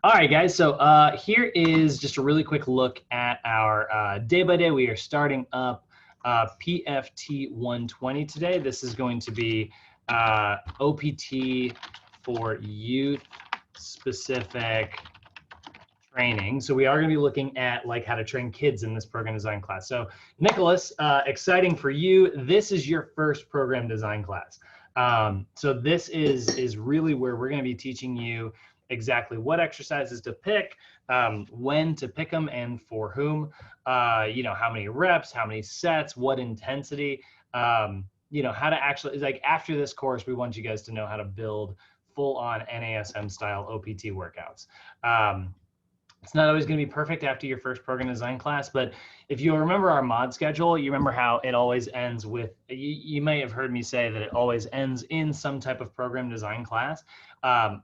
All right, guys. So here is just a really quick look at our day by day. We are starting up PFT 120 today. This is going to be OPT for youth specific training. So we are going to be looking at like how to train kids in this program design class. So Nicholas, exciting for you. This is your first program design class. So this is really where we're going to be teaching you exactly what exercises to pick, when to pick them, and for whom. You know, how many reps, how many sets, what intensity. You know, how to actually, like, after this course, we want you guys to know how to build full-on NASM style OPT workouts. It's not always going to be perfect after your first program design class, but if you remember our mod schedule, you remember how it always ends with, you may have heard me say that it always ends in some type of program design class.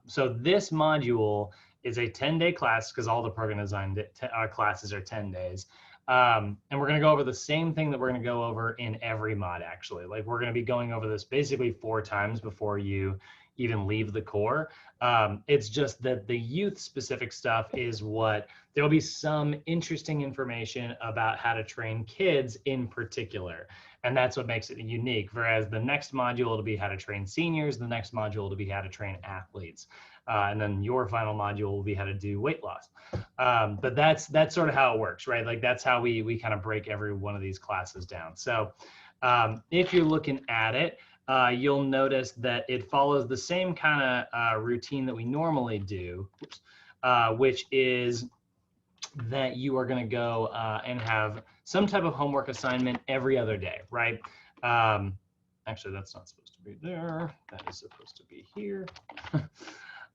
So this module is a 10-day class because all the program design classes are 10 days. And we're going to go over the same thing that we're going to go over in every mod, actually. Like, we're going to be going over this basically 4 times before you even leave the core. It's just that the youth specific stuff is what, there'll be some interesting information about how to train kids in particular. And that's what makes it unique. Whereas the next module will be how to train seniors. The next module will be how to train athletes. And then your final module will be how to do weight loss. But that's sort of how it works, right? Like, that's how we kind of break every one of these classes down. So if you're looking at it, you'll notice that it follows the same kind of routine that we normally do, which is that you are going to go and have some type of homework assignment every other day, right? Actually, that's not supposed to be there. That is supposed to be here.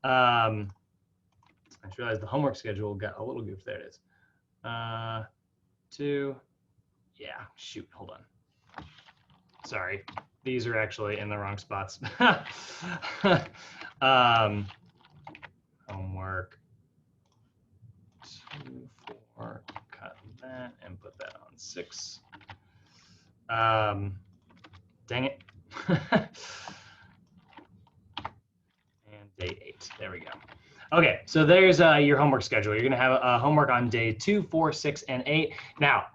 I just realized the homework schedule got a little goofy. There it is. Yeah, shoot, hold on. Sorry. These are actually in the wrong spots. Homework 2, 4, cut that and put that on 6. Dang it. And day 8, there we go. Okay, so there's your homework schedule. You're gonna have a homework on day 2, 4, 6, and 8. Now,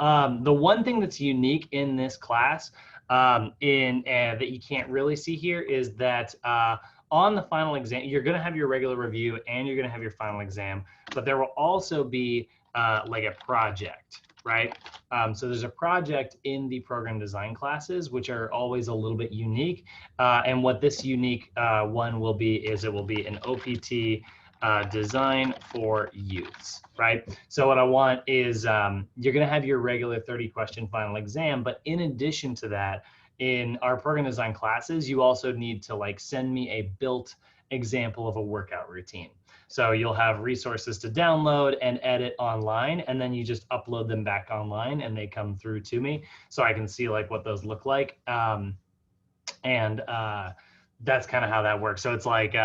the one thing that's unique in this class that you can't really see here is that on the final exam, you're going to have your regular review and you're going to have your final exam, but there will also be like a project, right? So there's a project in the program design classes, which are always a little bit unique. And what this unique one will be is it will be an OPT design for youths, right? So what I want is you're going to have your regular 30-question final exam, but in addition to that, in our program design classes, you also need to like send me a built example of a workout routine. So you'll have resources to download and edit online, and then you just upload them back online and they come through to me so I can see like what those look like. That's kind of how that works. So it's like,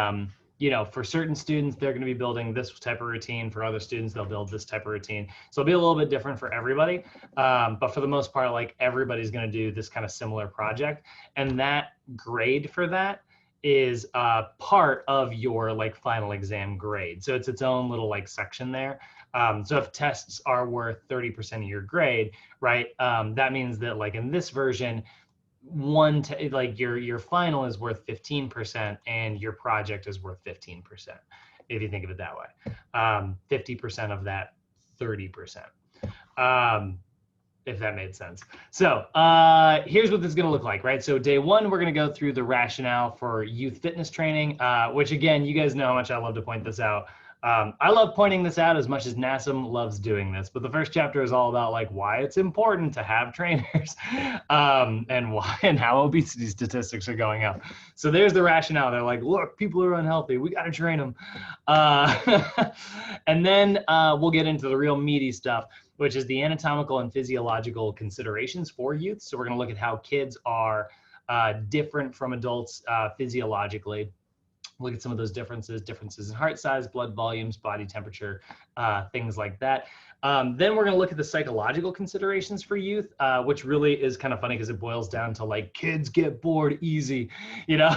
you know, for certain students, they're going to be building this type of routine. For other students, they'll build this type of routine. So it'll be a little bit different for everybody. But for the most part, like, everybody's going to do this kind of similar project. And that grade for that is part of your like final exam grade. So it's its own little like section there. So if tests are worth 30% of your grade, right, that means that like in this version, like your final is worth 15% and your project is worth 15%, if you think of it that way. 50% of that 30%, if that made sense. So here's what this is going to look like, right? So day 1, we're going to go through the rationale for youth fitness training, which, again, you guys know how much I love to point this out. I love pointing this out as much as NASM loves doing this, but the first chapter is all about like why it's important to have trainers and why and how obesity statistics are going up. So there's the rationale. They're like, look, people are unhealthy. We got to train them. And then we'll get into the real meaty stuff, which is the anatomical and physiological considerations for youth. So we're going to look at how kids are different from adults physiologically. look at some of those differences in heart size, blood volumes, body temperature, things like that. Then we're going to look at the psychological considerations for youth, which really is kind of funny because it boils down to like kids get bored easy, you know.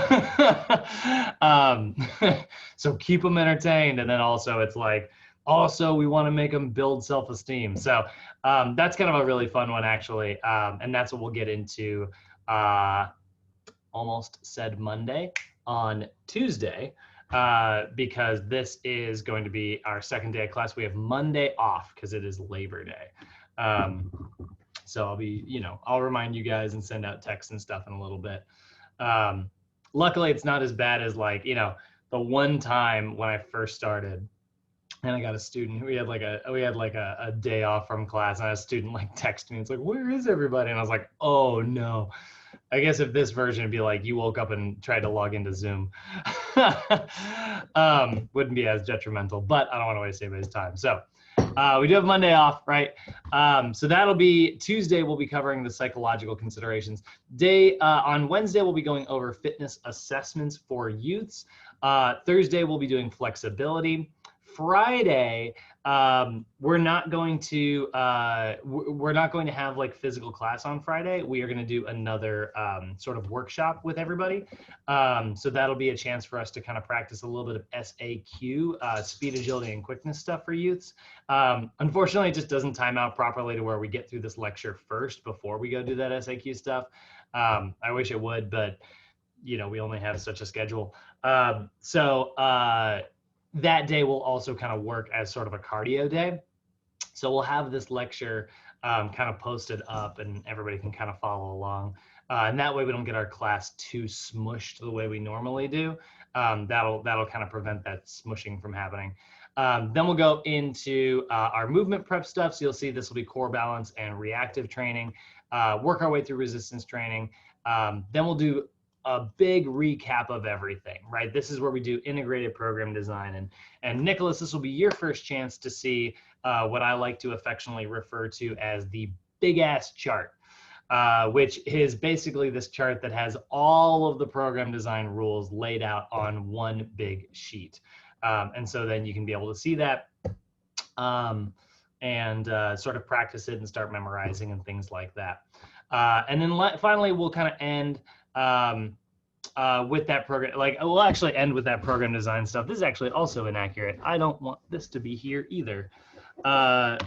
So keep them entertained, and then also it's like also we want to make them build self-esteem. So that's kind of a really fun one actually, and that's what we'll get into. Almost said Monday on Tuesday, because this is going to be our second day of class. We have Monday off because it is Labor Day. So I'll be, I'll remind you guys and send out texts and stuff in a little bit. Luckily, it's not as bad as like, the one time when I first started and I got a student, we had like a day off from class, and a student like texted me. It's like, where is everybody? And I was like, oh no. I guess if this version would be like you woke up and tried to log into Zoom, wouldn't be as detrimental, but I don't want to waste anybody's time. So we do have Monday off, right? So that'll be Tuesday. We'll be covering the psychological considerations. On Wednesday, we'll be going over fitness assessments for youths. Thursday, we'll be doing flexibility. Friday, we're not going to have like physical class on Friday. We are going to do another sort of workshop with everybody. So that'll be a chance for us to kind of practice a little bit of SAQ, speed, agility, and quickness stuff for youths. Unfortunately, it just doesn't time out properly to where we get through this lecture first before we go do that SAQ stuff. I wish it would, but we only have such a schedule. That day will also kind of work as sort of a cardio day. So we'll have this lecture kind of posted up and everybody can kind of follow along. And that way we don't get our class too smushed the way we normally do. That'll kind of prevent that smushing from happening. Then we'll go into our movement prep stuff. So you'll see this will be core balance and reactive training, work our way through resistance training. Then we'll do a big recap of everything, right? This is where we do integrated program design. And Nicholas, this will be your first chance to see what I like to affectionately refer to as the big ass chart, which is basically this chart that has all of the program design rules laid out on one big sheet. And so then you can be able to see that and sort of practice it and start memorizing and things like that. And then finally, we'll kind of end with that program, we'll actually end with that program design stuff. This is actually also inaccurate. I don't want this to be here either. The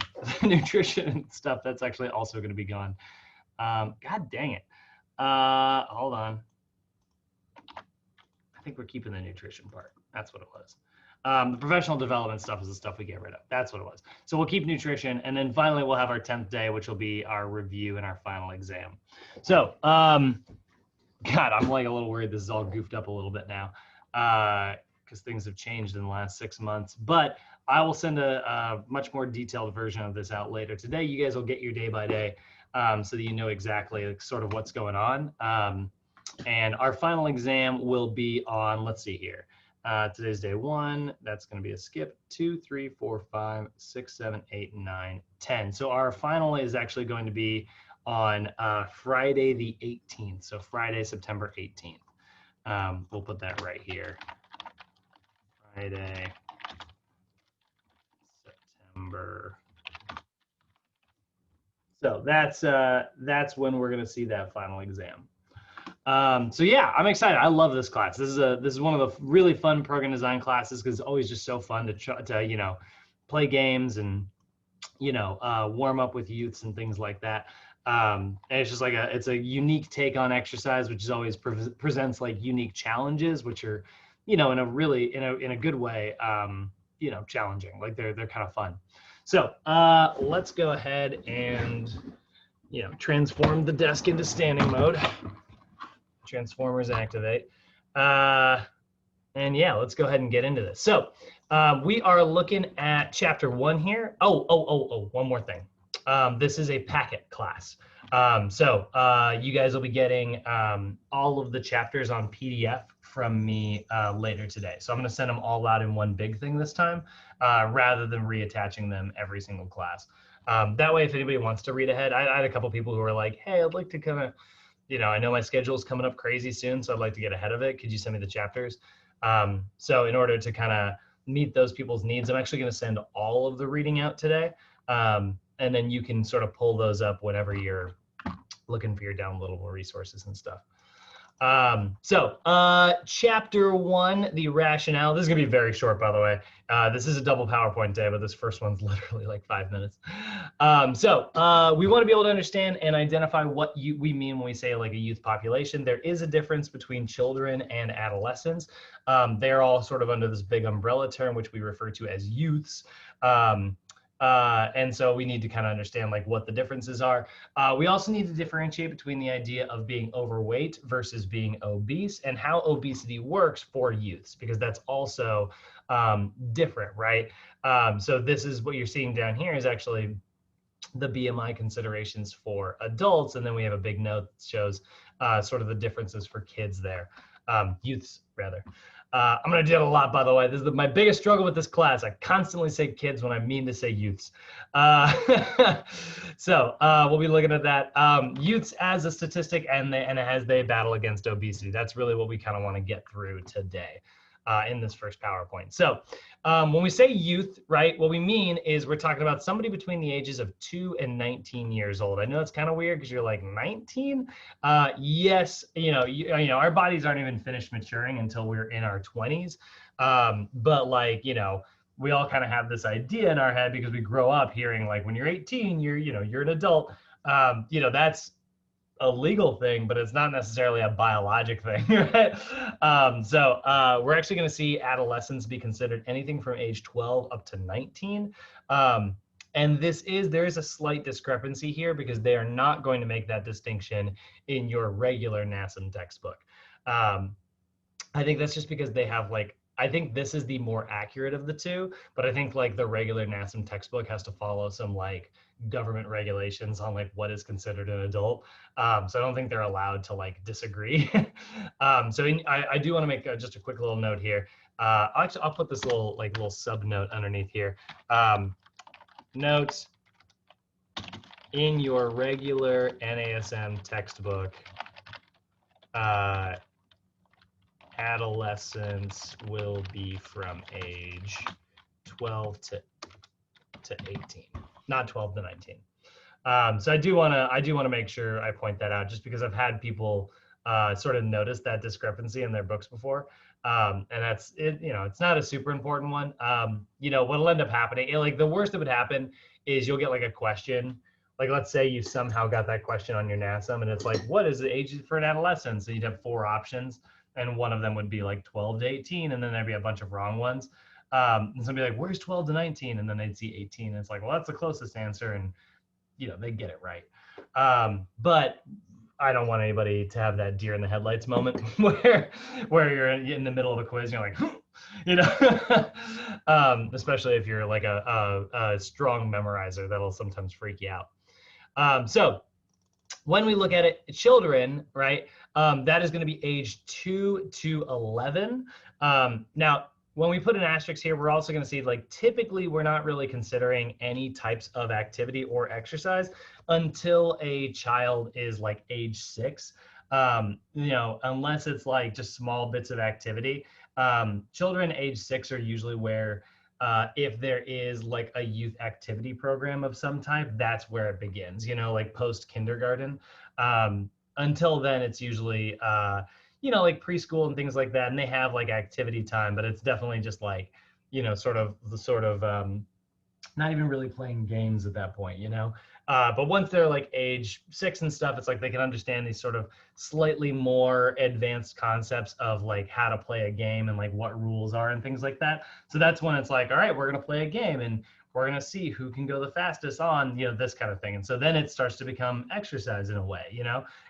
nutrition stuff, that's actually also going to be gone. God dang it. Hold on. I think we're keeping the nutrition part. That's what it was. The professional development stuff is the stuff we get rid of. That's what it was. So we'll keep nutrition. And then finally, we'll have our 10th day, which will be our review and our final exam. So, God, I'm like a little worried this is all goofed up a little bit now because things have changed in the last 6 months. But I will send a much more detailed version of this out later today. You guys will get your day by day so that you know exactly sort of what's going on. And our final exam will be on, let's see here. Today's day 1. That's going to be a skip. 2, 3, 4, 5, 6, 7, 8, 9, 10. So our final is actually going to be on Friday the 18th. So Friday, September 18th. We'll put that right here. Friday, September. So that's when we're going to see that final exam. So yeah, I'm excited. I love this class. This is one of the really fun program design classes because it's always just so fun to play games and warm up with youths and things like that. And it's just like it's a unique take on exercise, which is always presents like unique challenges, which are, in a good way, challenging. Like they're kind of fun. So let's go ahead and, transform the desk into standing mode. Transformers activate. And yeah, let's go ahead and get into this. So we are looking at chapter 1 here. Oh, one more thing. This is a packet class. So you guys will be getting all of the chapters on PDF from me later today. So I'm going to send them all out in one big thing this time, rather than reattaching them every single class. That way, if anybody wants to read ahead, I had a couple people who were like, hey, I'd like to kind of, I know my schedule is coming up crazy soon, so I'd like to get ahead of it. Could you send me the chapters? So in order to kind of meet those people's needs, I'm actually going to send all of the reading out today. And then you can sort of pull those up whenever you're looking for your downloadable resources and stuff. Chapter 1, the rationale. This is going to be very short, by the way. This is a double PowerPoint day, but this first one's literally like 5 minutes. We want to be able to understand and identify what we mean when we say like a youth population. There is a difference between children and adolescents. They're all sort of under this big umbrella term, which we refer to as youths. And so we need to kind of understand like what the differences are. We also need to differentiate between the idea of being overweight versus being obese and how obesity works for youths, because that's also different, right? So this is what you're seeing down here is actually the BMI considerations for adults. And then we have a big note that shows sort of the differences for kids there, youths rather. I'm going to do that a lot, by the way. This is my biggest struggle with this class. I constantly say kids when I mean to say youths. We'll be looking at that. Youths as a statistic and as they battle against obesity. That's really what we kind of want to get through today in this first PowerPoint. So when we say youth, right, what we mean is we're talking about somebody between the ages of 2 and 19 years old. I know it's kind of weird because you're like 19. Yes, our bodies aren't even finished maturing until we're in our 20s. But like, we all kind of have this idea in our head because we grow up hearing like when you're 18, you're an adult. That's a legal thing, but it's not necessarily a biologic thing, right? We're actually going to see adolescents be considered anything from age 12 up to 19. And there is a slight discrepancy here because they are not going to make that distinction in your regular NASM textbook. I think that's just because they have I think this is the more accurate of the two, but I think like the regular NASM textbook has to follow some like government regulations on like what is considered an adult. So I don't think they're allowed to like disagree. I do want to make just a quick little note here. I'll put this little sub note underneath here. Note: in your regular NASM textbook, adolescents will be from age 12 to 18, not 12 to 19. So I do want to make sure I point that out, just because I've had people sort of notice that discrepancy in their books before, and that's it. It's not a super important one. What'll end up happening, like the worst that would happen is you'll get like a question. Like, let's say you somehow got that question on your NASM, and it's like, what is the age for an adolescent? So you'd have 4 options. And one of them would be like 12 to 18, and then there'd be a bunch of wrong ones. And somebody like, where's 12 to 19? And then they'd see 18, and it's like, well, that's the closest answer, and they get it right. But I don't want anybody to have that deer in the headlights moment where you're in the middle of a quiz and you're like, especially if you're like a strong memorizer, that'll sometimes freak you out. So when we look at it, children, right, that is going to be age 2 to 11. Now, when we put an asterisk here, we're also going to see like typically we're not really considering any types of activity or exercise until a child is like age 6. Unless it's like just small bits of activity. Children age 6 are usually where if there is like a youth activity program of some type, that's where it begins, like post kindergarten. Until then, it's usually, like preschool and things like that. And they have like activity time, but it's definitely just like, sort of not even really playing games at that point, but once they're like age 6 and stuff, it's like they can understand these sort of slightly more advanced concepts of like how to play a game and like what rules are and things like that. So that's when it's like, all right, we're going to play a game and we're going to see who can go the fastest on, this kind of thing. And so then it starts to become exercise in a way,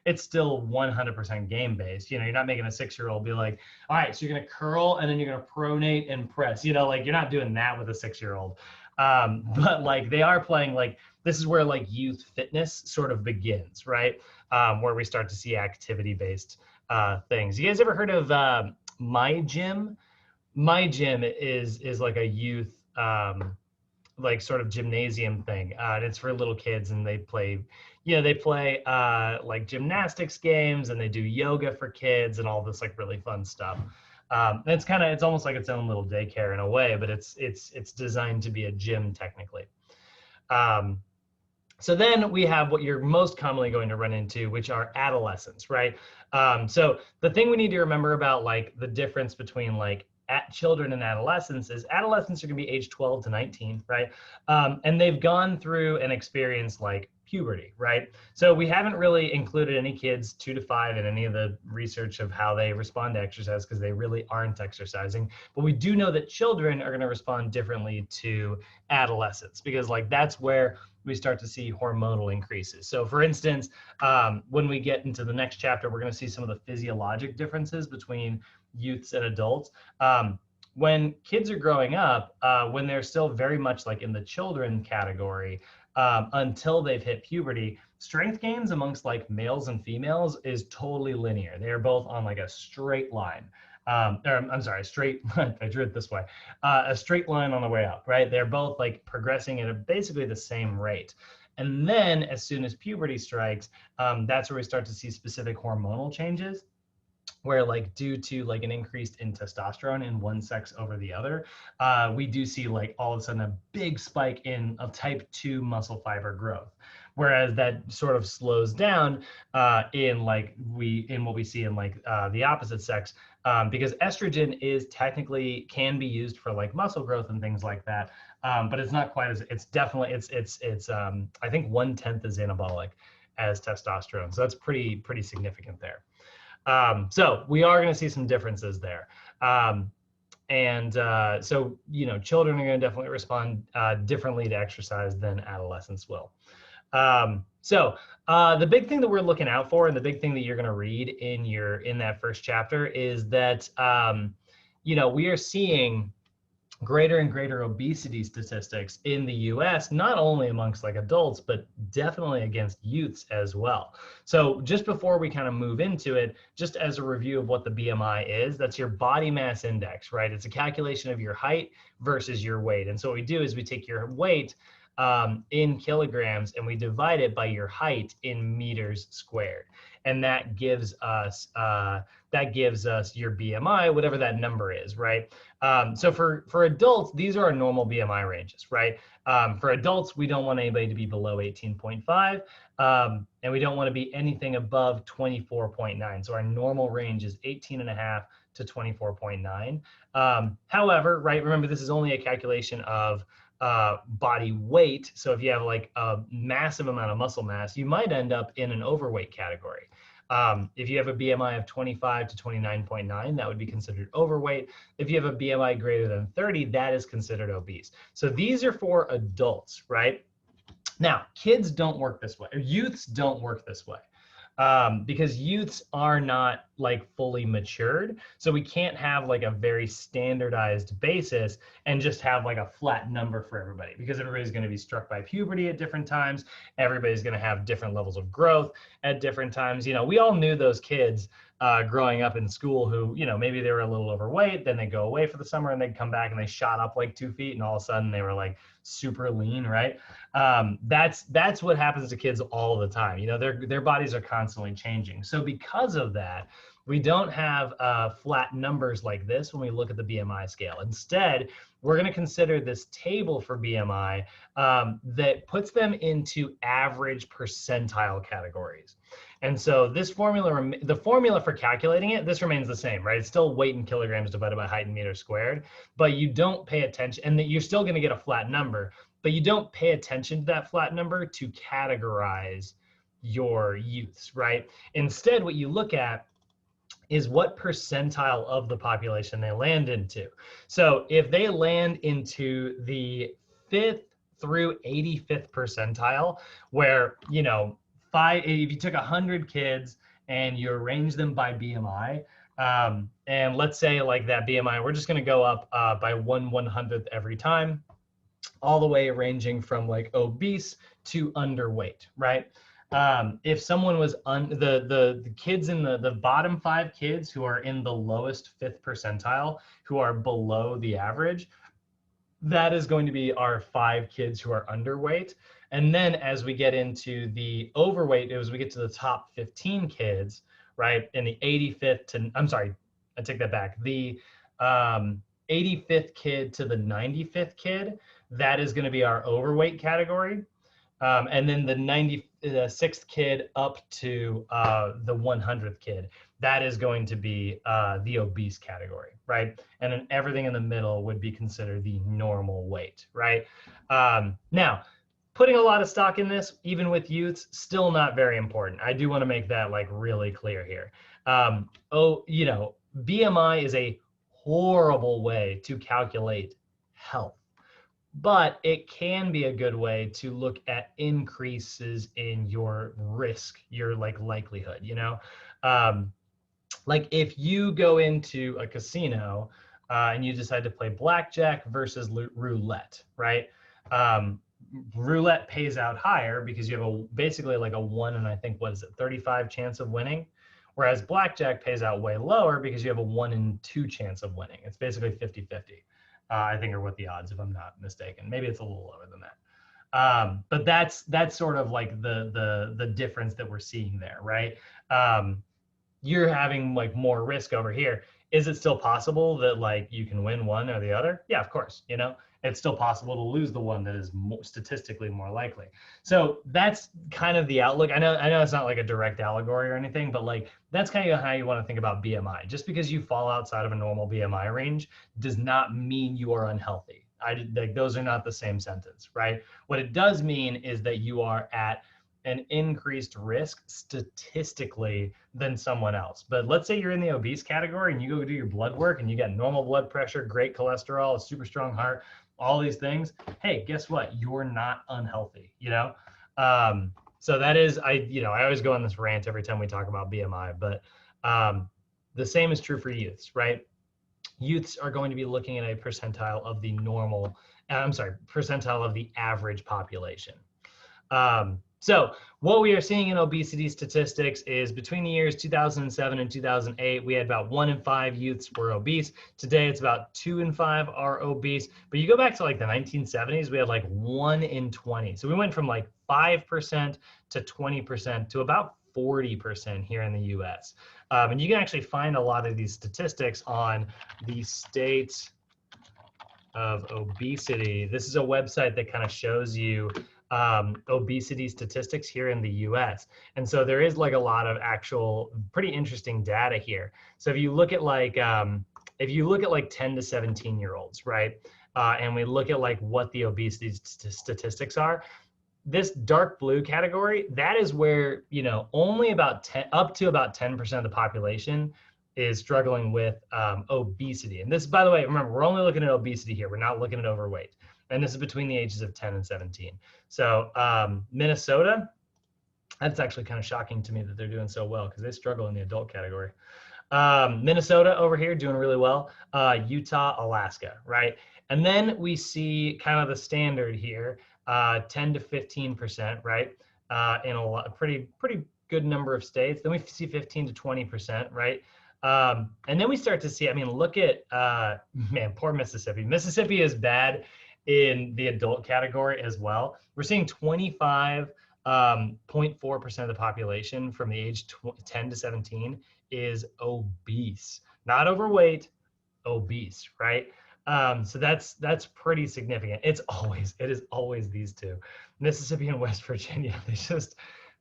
it's still 100% game based. You're not making a 6-year-old be like, all right, so you're going to curl and then you're going to pronate and press, like you're not doing that with a 6-year-old. But like they are playing, like this is where like youth fitness sort of begins, right? Where we start to see activity based things. You guys ever heard of My Gym? My Gym is like a youth like sort of gymnasium thing. And it's for little kids, and they play like gymnastics games, and they do yoga for kids and all this like really fun stuff. It's almost like its own little daycare in a way, but it's designed to be a gym technically. So then we have what you're most commonly going to run into, which are adolescents, right? So the thing we need to remember about like the difference between like children and adolescents is adolescents are going to be age 12 to 19, right? And they've gone through an experience like puberty, right? So we haven't really included any kids 2 to 5 in any of the research of how they respond to exercise because they really aren't exercising. But we do know that children are going to respond differently to adolescents because like that's where we start to see hormonal increases. So for instance, when we get into the next chapter, we're going to see some of the physiologic differences between youths and adults. When kids are growing up, when they're still very much like in the children category, until they've hit puberty, strength gains amongst like males and females is totally linear. They are both on like a straight line. I'm sorry, straight, I drew it this way, a straight line on the way up, right? They're both like progressing at basically the same rate. And then as soon as puberty strikes, that's where we start to see specific hormonal changes where like due to like an increase in testosterone in one sex over the other, we do see like all of a sudden a big spike of type 2 muscle fiber growth. Whereas that sort of slows down in what we see in like the opposite sex, because estrogen is technically can be used for like muscle growth and things like that, but it's not quite as it's definitely it's I think 1/10 as anabolic as testosterone, so that's pretty significant there. So we are going to see some differences there. So, you know, children are going to definitely respond differently to exercise than adolescents will. The big thing that we're looking out for and the big thing that you're going to read in that first chapter is that, you know, we are seeing greater and greater obesity statistics in the US, not only amongst like adults, but definitely against youths as well. So just before we kind of move into it, just as a review of what the BMI is, that's your body mass index, right? It's a calculation of your height versus your weight. And so what we do is we take your weight in kilograms and we divide it by your height in meters squared. And that gives us your BMI, whatever that number is, right? So for adults, these are our normal BMI ranges, right? For adults, we don't want anybody to be below 18.5, and we don't want to be anything above 24.9. So our normal range is 18.5 to 24.9. However, right, remember this is only a calculation of body weight. So if you have like a massive amount of muscle mass, you might end up in an overweight category. If you have a BMI of 25 to 29.9, that would be considered overweight. If you have a BMI greater than 30, that is considered obese. So these are for adults, right? Now, kids don't work this way, or youths don't work this way. Because youths are not like fully matured. So we can't have like a very standardized basis and just have like a flat number for everybody, because everybody's going to be struck by puberty at different times. Everybody's going to have different levels of growth at different times. You know, we all knew those kids growing up in school who, you know, maybe they were a little overweight, then they go away for the summer and they'd come back and they shot up like 2 feet and all of a sudden they were like super lean, right? That's what happens to kids all the time. You know, their bodies are constantly changing. So because of that, we don't have flat numbers like this when we look at the BMI scale. Instead, we're going to consider this table for BMI that puts them into average percentile categories. And so this formula, the formula for calculating it, this remains the same, right? It's still weight in kilograms divided by height in meters squared, but you don't pay attention, and that you're still going to get a flat number, but you don't pay attention to that flat number to categorize your youths, right? Instead, what you look at is what percentile of the population they land into. So if they land into the 5th through 85th percentile, where, you know, if you took 100 kids and you arrange them by BMI, and let's say like that BMI, we're just going to go up by 1/100th every time, all the way ranging from like obese to underweight, right? If someone was the kids in the bottom 5 kids who are in the lowest 5th percentile, who are below the average, that is going to be our 5 kids who are underweight. And then as we get into the overweight, as we get to the top 15 kids, right, in the 85th to, I'm sorry, I take that back. The 85th kid to the 95th kid, that is going to be our overweight category. And then the 96th kid up to the 100th kid, that is going to be the obese category, right? And then everything in the middle would be considered the normal weight, right? Now, putting a lot of stock in this, even with youths, still not very important. I do want to make that like really clear here. BMI is a horrible way to calculate health, but it can be a good way to look at increases in your risk, your like likelihood, like if you go into a casino and you decide to play blackjack versus roulette, right? Roulette pays out higher because you have basically like a 1 in, I think, what is it, 35 chance of winning, whereas blackjack pays out way lower because you have a 1 in 2 chance of winning. It's basically 50-50. I think are what the odds, if I'm not mistaken. Maybe it's a little lower than that. But that's sort of like the difference that we're seeing there, right? You're having like more risk over here. Is it still possible that like you can win one or the other? Yeah, of course. It's still possible to lose the one that is statistically more likely. So that's kind of the outlook. I know it's not like a direct allegory or anything, but like that's kind of how you want to think about BMI. Just because you fall outside of a normal BMI range does not mean you are unhealthy. Like those are not the same sentence, right? What it does mean is that you are at an increased risk statistically than someone else. But let's say you're in the obese category and you go do your blood work and you got normal blood pressure, great cholesterol, a super strong heart, all these things. Hey, guess what? You're not unhealthy, So that is, I always go on this rant every time we talk about BMI, but the same is true for youths, right? Youths are going to be looking at a percentile of the percentile of the average population. So what we are seeing in obesity statistics is between the years 2007 and 2008, we had about 1 in 5 youths were obese. Today, it's about 2 in 5 are obese. But you go back to like the 1970s, we had like 1 in 20. So we went from like 5% to 20% to about 40% here in the US. And you can actually find a lot of these statistics on the state of obesity. This is a website that kind of shows you obesity statistics here in the US. And so there is like a lot of actual pretty interesting data here. So if you look at like 10 to 17 year olds, right? And we look at like what the obesity statistics are, this dark blue category, that is where, only up to about 10% of the population is struggling with obesity. And this, by the way, remember, we're only looking at obesity here. We're not looking at overweight. And this is between the ages of 10 and 17. So Minnesota, that's actually kind of shocking to me that they're doing so well because they struggle in the adult category. Minnesota over here doing really well. Utah, Alaska, right? And then we see kind of the standard here, 10 to 15%, right? In a pretty good number of states. Then we see 15 to 20%, right? And then we start to see, look at, man, poor Mississippi. Mississippi is bad in the adult category as well. We're seeing 25.4% of the population from the age 10 to 17 is obese, not overweight, obese, right? So that's pretty significant. It is always these two, Mississippi and West Virginia.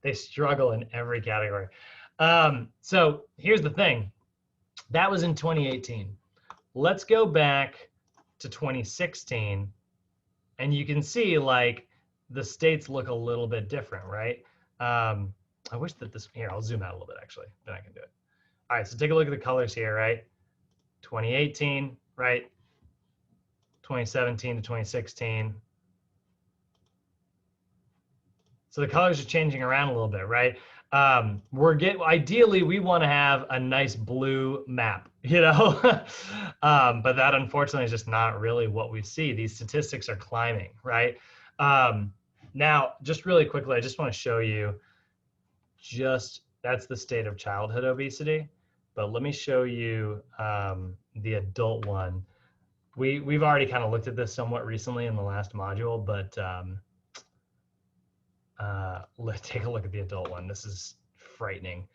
They struggle in every category. So here's the thing. That was in 2018. Let's go back to 2016, and you can see like the states look a little bit different, right? I wish that here, I'll zoom out a little bit actually, then I can do it. All right, so take a look at the colors here, right? 2018, right? 2017 to 2016. So the colors are changing around a little bit, right? Ideally, we want to have a nice blue map, but that unfortunately is just not really what we see. These statistics are climbing, right? Now, just really quickly, I just want to show you that's the state of childhood obesity, but let me show you the adult one. We've already kind of looked at this somewhat recently in the last module, but let's take a look at the adult one. This is frightening.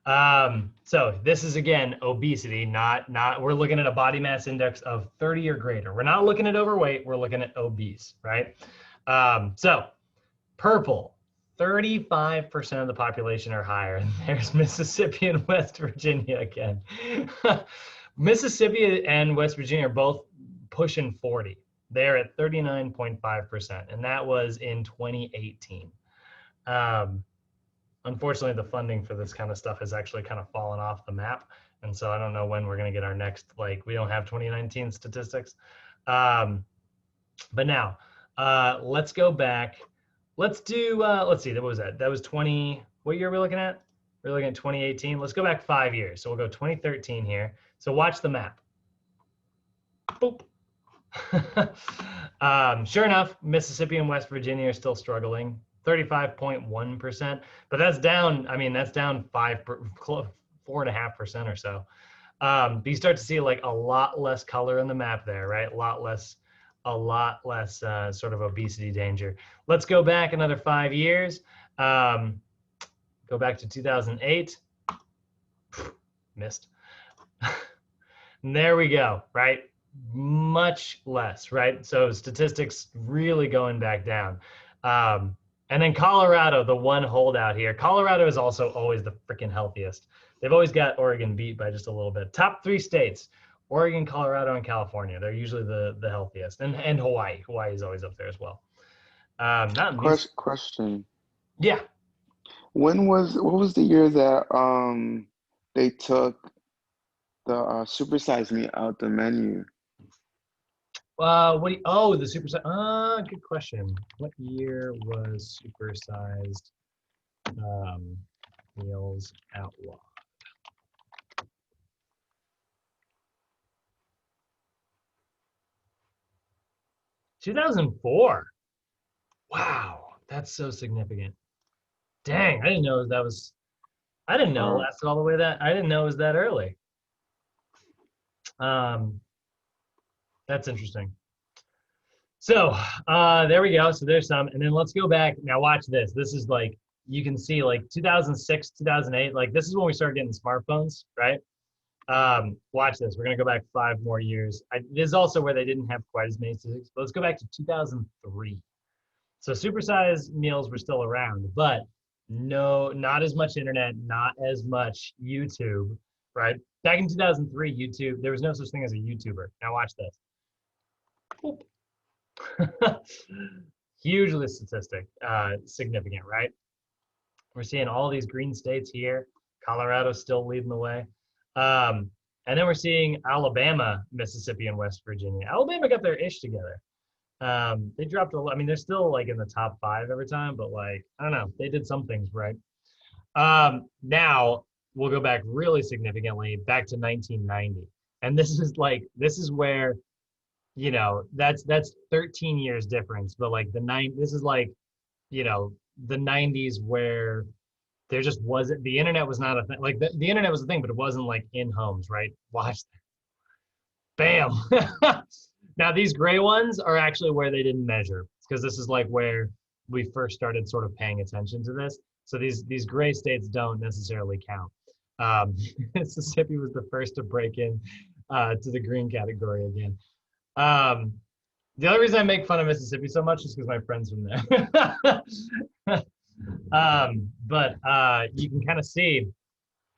So this is again obesity, not we're looking at a body mass index of 30 or greater. We're not looking at overweight, we're looking at obese, right? So purple, 35% of the population are higher. And there's Mississippi and West Virginia again. Mississippi and West Virginia are both pushing 40. They're at 39.5%, and that was in 2018. Unfortunately, the funding for this kind of stuff has actually kind of fallen off the map. And so I don't know when we're going to get our next, like, we don't have 2019 statistics. But now, let's go back. Let's do, let's see, what was that? That was 20, what year are we looking at? We're looking at 2018. Let's go back 5 years. So we'll go 2013 here. So watch the map. Boop. Sure enough, Mississippi and West Virginia are still struggling. 35.1%, but that's down. I mean, that's down 4.5% or so. But you start to see like a lot less color in the map there, right? A lot less sort of obesity danger. Let's go back another 5 years. Go back to 2008. Missed. And there we go, right? Much less, right? So statistics really going back down. And then Colorado, the one holdout here. Colorado is also always the freaking healthiest. They've always got Oregon beat by just a little bit. Top 3 states, Oregon, Colorado, and California. They're usually the healthiest. And Hawaii. Hawaii is always up there as well. Question. Yeah. What was the year that they took the Super Size Me out the menu? The supersized. Good question. What year was supersized meals outlawed? 2004. Wow, that's so significant. Dang, I didn't know that was. I didn't know it lasted all the way that. I didn't know it was that early. That's interesting. So there we go. So there's some, and then let's go back. Now watch this. This is like, you can see like 2006, 2008, like this is when we started getting smartphones, right? Watch this. We're gonna go back 5 more years. This is also where they didn't have quite as many statistics, but let's go back to 2003. So supersized meals were still around, but no, not as much internet, not as much YouTube, right? Back in 2003, YouTube, there was no such thing as a YouTuber. Now watch this. Hugely significant, right? We're seeing all these green states here. Colorado's still leading the way. And then we're seeing Alabama, Mississippi, and West Virginia. Alabama got their ish together. They dropped a lot. I mean, they're still like in the top 5 every time, but like, I don't know, they did some things right. Now we'll go back really significantly back to 1990. And this is where, you know, that's 13 years difference, but like this is like, you know, the 90s where there just wasn't, the internet was not a thing. Like the internet was a thing, but it wasn't like in homes, right? Watch that. Bam. Now these gray ones are actually where they didn't measure, because this is like where we first started sort of paying attention to this. So these gray states don't necessarily count. Mississippi was the first to break in to the green category again. The only reason I make fun of Mississippi so much is because my friend's from there. But you can kind of see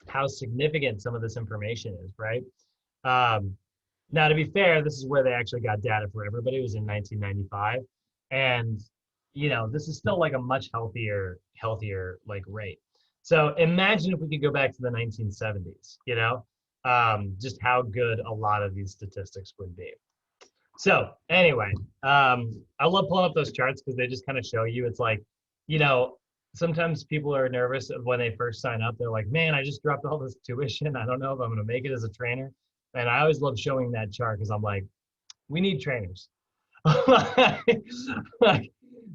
how significant some of this information is, right? Now, to be fair, this is where they actually got data for everybody. It was in 1995. And, you know, this is still like a much healthier like rate. So imagine if we could go back to the 1970s, you know, just how good a lot of these statistics would be. So anyway, I love pulling up those charts because they just kind of show you, it's like, you know, sometimes people are nervous when they first sign up. They're like, man, I just dropped all this tuition. I don't know if I'm going to make it as a trainer. And I always love showing that chart because I'm like, we need trainers. Like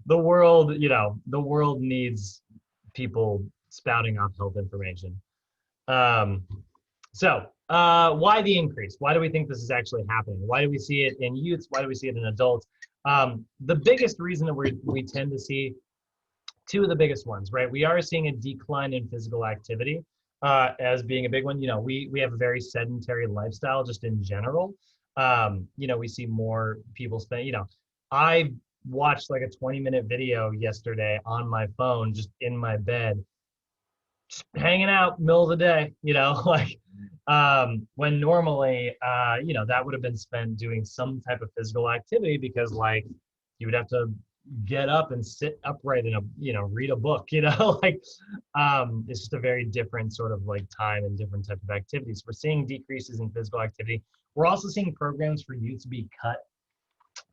the world, you know, the world needs people spouting off health information. So why the increase? Why do we think this is actually happening? Why do we see it in youths? Why do we see it in adults? The biggest reason that we tend to see, 2 of the biggest ones, right? We are seeing a decline in physical activity. as being a big one. We have a very sedentary lifestyle just in general. We see more people spend, I watched like a 20-minute video yesterday on my phone, just in my bed, just hanging out middle of the day, like when normally, that would have been spent doing some type of physical activity because like you would have to get up and sit upright and read a book, like it's just a very different sort of like time and different type of activities. We're seeing decreases in physical activity. We're also seeing programs for youth to be cut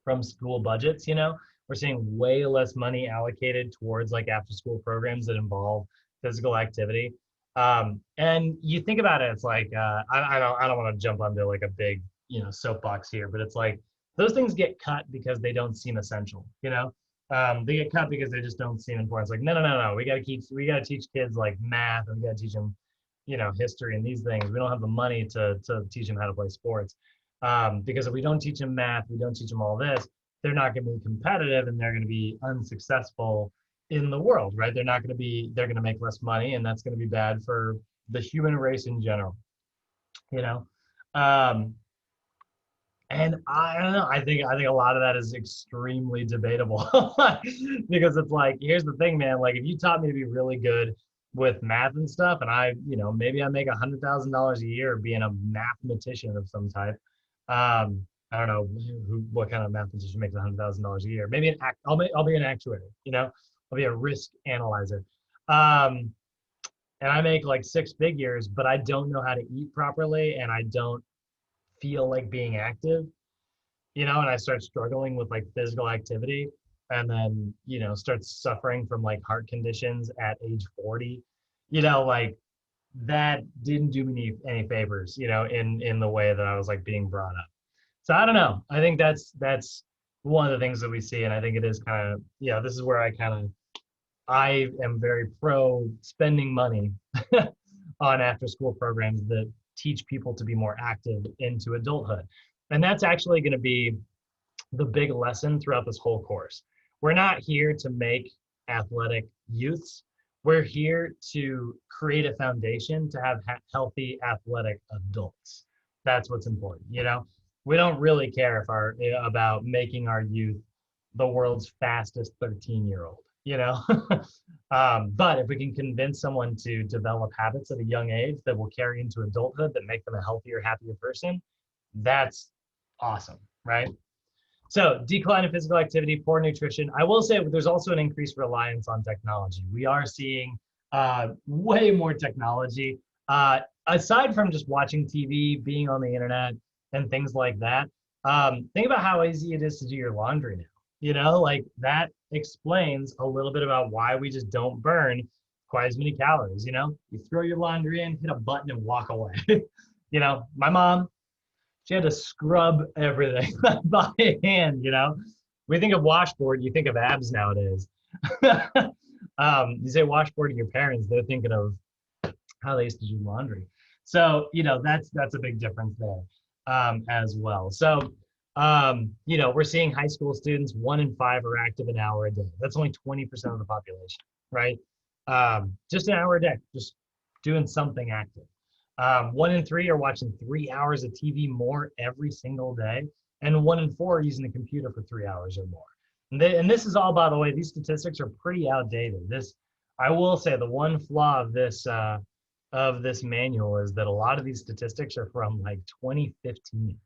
from school budgets. We're seeing way less money allocated towards like after school programs that involve physical activity. And you think about it, it's like I don't want to jump onto like a big soapbox here, but it's like those things get cut because they don't seem essential. They get cut because they just don't seem important. It's like no, we gotta teach kids like math, and we gotta teach them history and these things. We don't have the money to teach them how to play sports. Because if we don't teach them math, we don't teach them all this, they're not going to be competitive and they're going to be unsuccessful in the world, right? They're going to make less money, and that's going to be bad for the human race in general, you know? Um, and I don't know, I think a lot of that is extremely debatable because it's like, here's the thing, man, like if you taught me to be really good with math and stuff, and maybe I make $100,000 a year being a mathematician of some type. I don't know what kind of mathematician makes $100,000 a year. Maybe I'll be an actuary. I'll be a risk analyzer. Um, and I make like six figures, but I don't know how to eat properly, and I don't feel like being active. And I start struggling with like physical activity, and then start suffering from like heart conditions at age 40. Like that didn't do me any favors, in the way that I was like being brought up. So I don't know. I think that's one of the things that we see, and I think it is kind of, this is where I am very pro spending money on after school programs that teach people to be more active into adulthood. And that's actually going to be the big lesson throughout this whole course. We're not here to make athletic youths. We're here to create a foundation to have healthy athletic adults. That's what's important. We don't really care about making our youth the world's fastest 13-year-old. But if we can convince someone to develop habits at a young age that will carry into adulthood that make them a healthier, happier person, that's awesome, right? So decline in physical activity, poor nutrition. I will say there's also an increased reliance on technology. We are seeing way more technology. Aside from just watching TV, being on the internet, and things like that, think about how easy it is to do your laundry now. Like that explains a little bit about why we just don't burn quite as many calories. You throw your laundry in, hit a button, and walk away. My mom, she had to scrub everything by hand. We think of washboard, you think of abs nowadays. You say washboard to your parents, they're thinking of how they used to do laundry. So that's a big difference there as well. So we're seeing high school students, 1 in 5 are active an hour a day. That's only 20% of the population, right? Just an hour a day, just doing something active. 1 in 3 are watching 3 hours of TV more every single day, and 1 in 4 are using the computer for 3 hours or more. And this is all, by the way, these statistics are pretty outdated. I will say, the one flaw of this manual is that a lot of these statistics are from like 2015.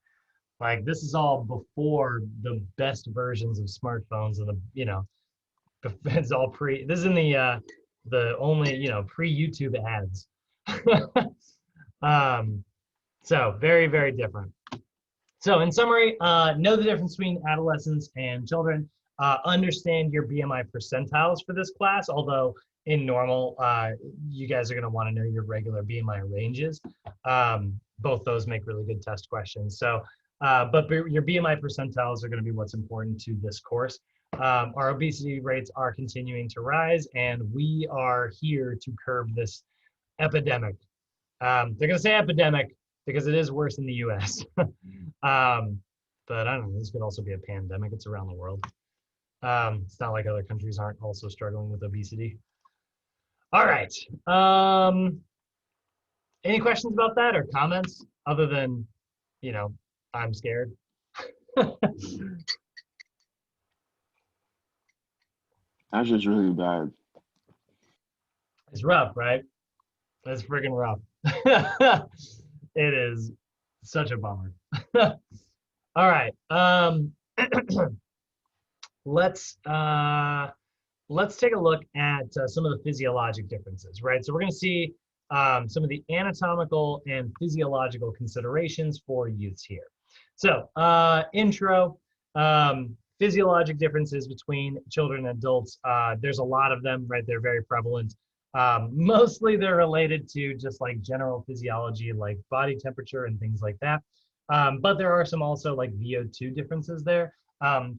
Like this is all before the best versions of smartphones, and it's all this is in the only pre-YouTube ads. So very, very different. So in summary, know the difference between adolescents and children. Understand your BMI percentiles for this class, although in normal, you guys are going to want to know your regular BMI ranges. Both those make really good test questions. So, but your BMI percentiles are going to be what's important to this course. Our obesity rates are continuing to rise, and we are here to curb this epidemic. They're going to say epidemic because it is worse in the US. But I don't know, this could also be a pandemic. It's around the world. It's not like other countries aren't also struggling with obesity. All right. Any questions about that or comments other than, you know, I'm scared? That's just really bad. It's rough, right? It's freaking rough. It is such a bummer. All right. Let's let's take a look at some of the physiologic differences, right? So we're going to see some of the anatomical and physiological considerations for youths here. So intro, physiologic differences between children and adults. There's a lot of them, right? They're very prevalent. Mostly they're related to just like general physiology, like body temperature and things like that. But there are some also like VO2 differences there.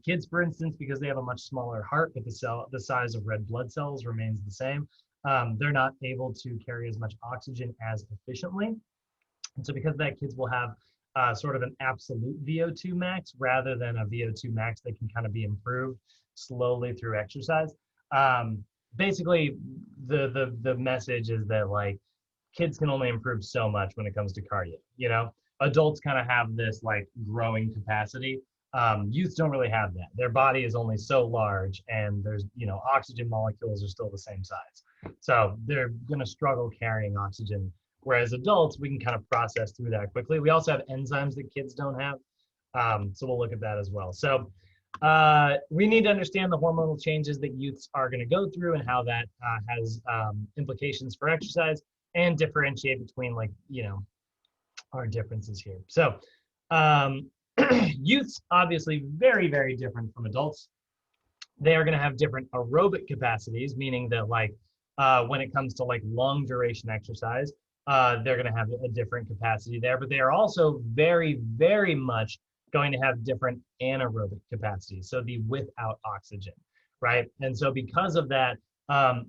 Kids, for instance, because they have a much smaller heart, but the size of red blood cells remains the same, they're not able to carry as much oxygen as efficiently. And so because of that, kids will have sort of an absolute VO2 max rather than a VO2 max that can kind of be improved slowly through exercise. Basically, the message is that like kids can only improve so much when it comes to cardio. You know, adults kind of have this like growing capacity. Youths don't really have that. Their body is only so large, and there's, you know, oxygen molecules are still the same size. So they're going to struggle carrying oxygen. Whereas adults, we can kind of process through that quickly. We also have enzymes that kids don't have. So we'll look at that as well. So we need to understand the hormonal changes that youths are going to go through and how that has implications for exercise, and differentiate between, like, you know, our differences here. So youths, obviously very, very different from adults. They are going to have different aerobic capacities, meaning that like when it comes to like long duration exercise, they're going to have a different capacity there, but they are also very, very much going to have different anaerobic capacities. So the without oxygen, right? And so because of that,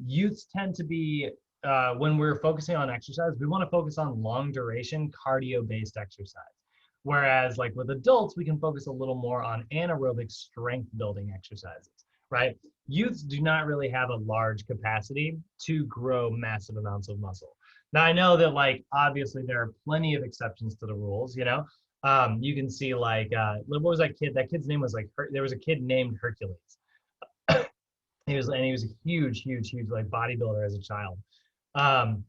youths tend to be, when we're focusing on exercise, we want to focus on long duration cardio-based exercise. Whereas like with adults, we can focus a little more on anaerobic strength building exercises, right? Youths do not really have a large capacity to grow massive amounts of muscle. Now I know that like, obviously there are plenty of exceptions to the rules, you know? You can see like, what was that kid? That kid's name was like, there was a kid named Hercules. He was a huge, huge, huge like bodybuilder as a child. Um,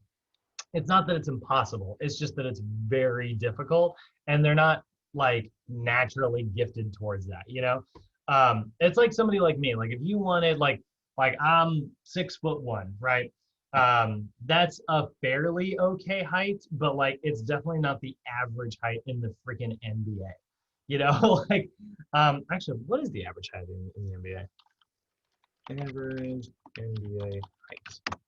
it's not that it's impossible. It's just that it's very difficult, and they're not like naturally gifted towards that, you know? It's like somebody like me. Like if you wanted like I'm 6'1", right? That's a fairly okay height, but like it's definitely not the average height in the freaking NBA. You know, like actually, what is the average height in the NBA? Average NBA height.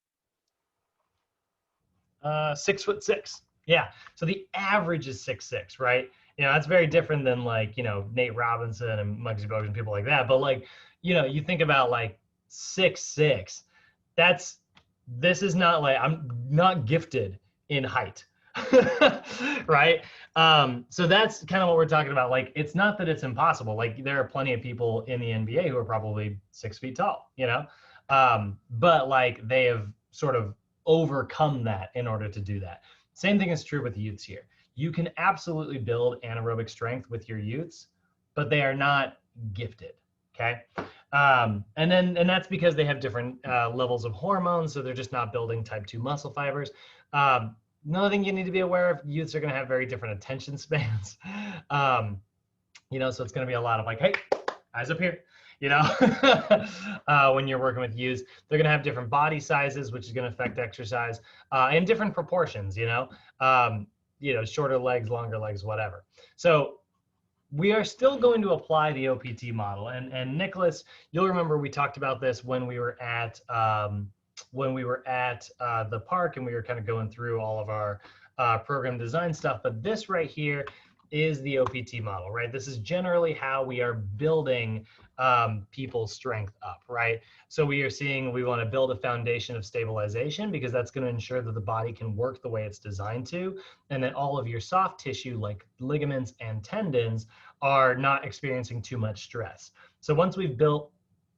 6'6". Yeah. So the average is 6'6", right? You know, that's very different than like, you know, Nate Robinson and Muggsy Bogues and people like that. But like, you know, you think about like 6'6", this is not like, I'm not gifted in height. Right? So that's kind of what we're talking about. Like, it's not that it's impossible. Like, there are plenty of people in the NBA who are probably 6 feet tall, you know? But like, they have sort of overcome that in order to do that. Same thing is true with youths here. You can absolutely build anaerobic strength with your youths, but they are not gifted, okay? And that's because they have different levels of hormones, so they're just not building type 2 muscle fibers. Another thing you need to be aware of, youths are going to have very different attention spans. You know, so it's going to be a lot of like, hey, eyes up here. You know, when you're working with youths, they're going to have different body sizes, which is going to affect exercise in different proportions, you know, shorter legs, longer legs, whatever. So we are still going to apply the OPT model. And Nicholas, you'll remember we talked about this when we were at the park, and we were kind of going through all of our program design stuff. But this right here is the OPT model, right? This is generally how we are building people's strength up, right? So we want to build a foundation of stabilization, because that's going to ensure that the body can work the way it's designed to, and that all of your soft tissue like ligaments and tendons are not experiencing too much stress. So once we've built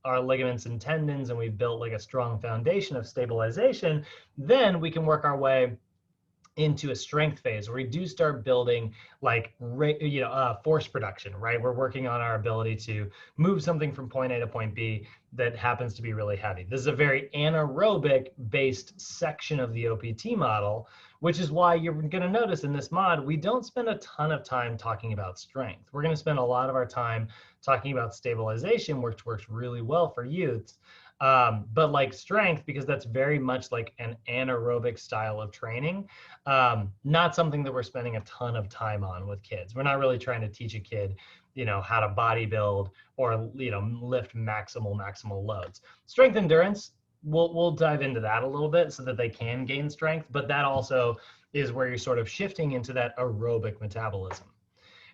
our ligaments and tendons and we've built like a strong foundation of stabilization, then we can work our way into a strength phase where we do start building like force production, right? We're working on our ability to move something from point A to point B that happens to be really heavy. This is a very anaerobic based section of the OPT model, which is why you're going to notice in this mod we don't spend a ton of time talking about strength. We're going to spend a lot of our time talking about stabilization, which works really well for youths. But like strength, because that's very much like an anaerobic style of training, not something that we're spending a ton of time on with kids. We're not really trying to teach a kid, how to bodybuild or, lift maximal loads. Strength endurance, we'll dive into that a little bit so that they can gain strength, but that also is where you're sort of shifting into that aerobic metabolism.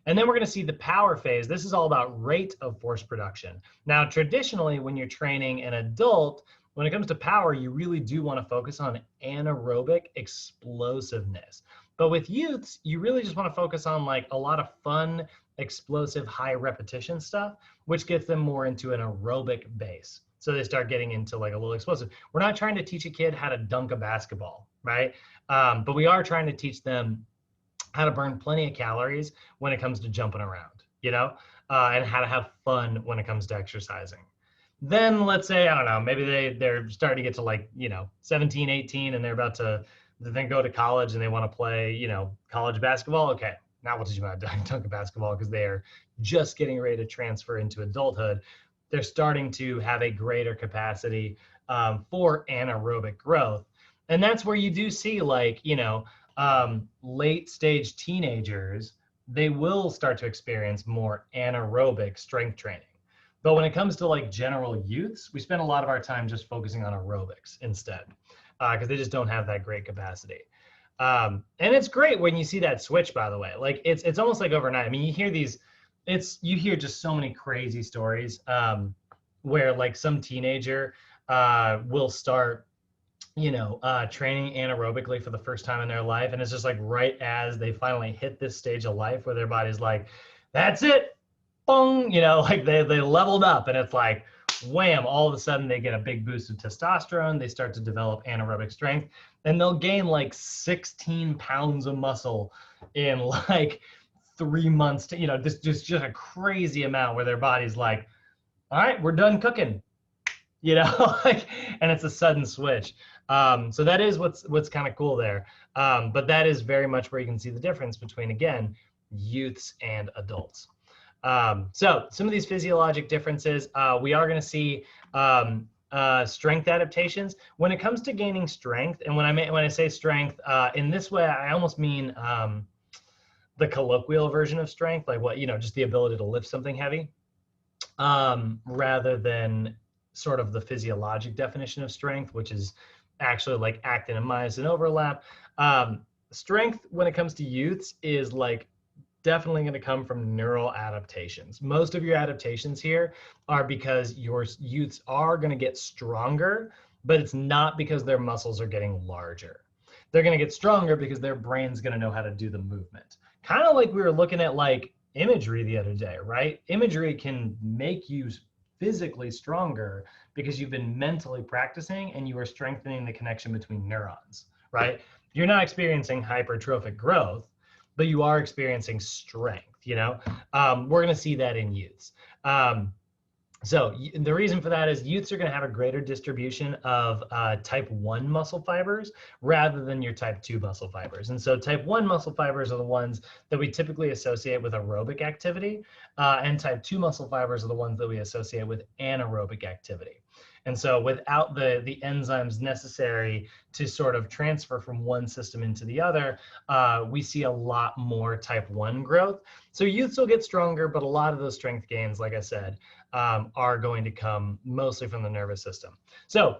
And then we're going to see the power phase. This is all about rate of force production. Now, traditionally, when you're training an adult, when it comes to power, you really do want to focus on anaerobic explosiveness. But with youths, you really just want to focus on like a lot of fun, explosive, high repetition stuff, which gets them more into an aerobic base. So they start getting into like a little explosive. We're not trying to teach a kid how to dunk a basketball, right? But we are trying to teach them how to burn plenty of calories when it comes to jumping around, and how to have fun when it comes to exercising. Then let's say, I don't know, maybe they're starting to get to like, 17, 18, and they're about to then go to college and they want to play, college basketball. Okay, now we'll teach them how to dunk a basketball because they're just getting ready to transfer into adulthood. They're starting to have a greater capacity for anaerobic growth. And that's where you do see like, late stage teenagers, they will start to experience more anaerobic strength training. But when it comes to like general youths, we spend a lot of our time just focusing on aerobics instead, because they just don't have that great capacity. And it's great when you see that switch, by the way. Like it's almost like overnight. I mean, you hear just so many crazy stories where like some teenager will start training anaerobically for the first time in their life. And it's just like right as they finally hit this stage of life where their body's like, that's it, boom, like they leveled up, and it's like, wham, all of a sudden they get a big boost of testosterone. They start to develop anaerobic strength, and they'll gain like 16 pounds of muscle in like 3 months to, just a crazy amount where their body's like, all right, we're done cooking, like, and it's a sudden switch. So that is what's kind of cool there. But that is very much where you can see the difference between, again, youths and adults. So some of these physiologic differences, we are going to see strength adaptations when it comes to gaining strength. And when I say strength in this way, I almost mean the colloquial version of strength, like what, just the ability to lift something heavy, rather than sort of the physiologic definition of strength, which is actually like actin and myosin overlap. Strength when it comes to youths is like definitely going to come from neural adaptations. Most of your adaptations here are because your youths are going to get stronger, but it's not because their muscles are getting larger. They're going to get stronger because their brain's going to know how to do the movement. Kind of like we were looking at like imagery the other day, right? Imagery can make you physically stronger because you've been mentally practicing and you are strengthening the connection between neurons, right? You're not experiencing hypertrophic growth, but you are experiencing strength, We're going to see that in youths. So the reason for that is youths are going to have a greater distribution of type 1 muscle fibers rather than your type 2 muscle fibers. And so type 1 muscle fibers are the ones that we typically associate with aerobic activity, and type 2 muscle fibers are the ones that we associate with anaerobic activity. And so without the enzymes necessary to sort of transfer from one system into the other, we see a lot more type 1 growth. So youths will get stronger, but a lot of those strength gains, like I said, are going to come mostly from the nervous system. So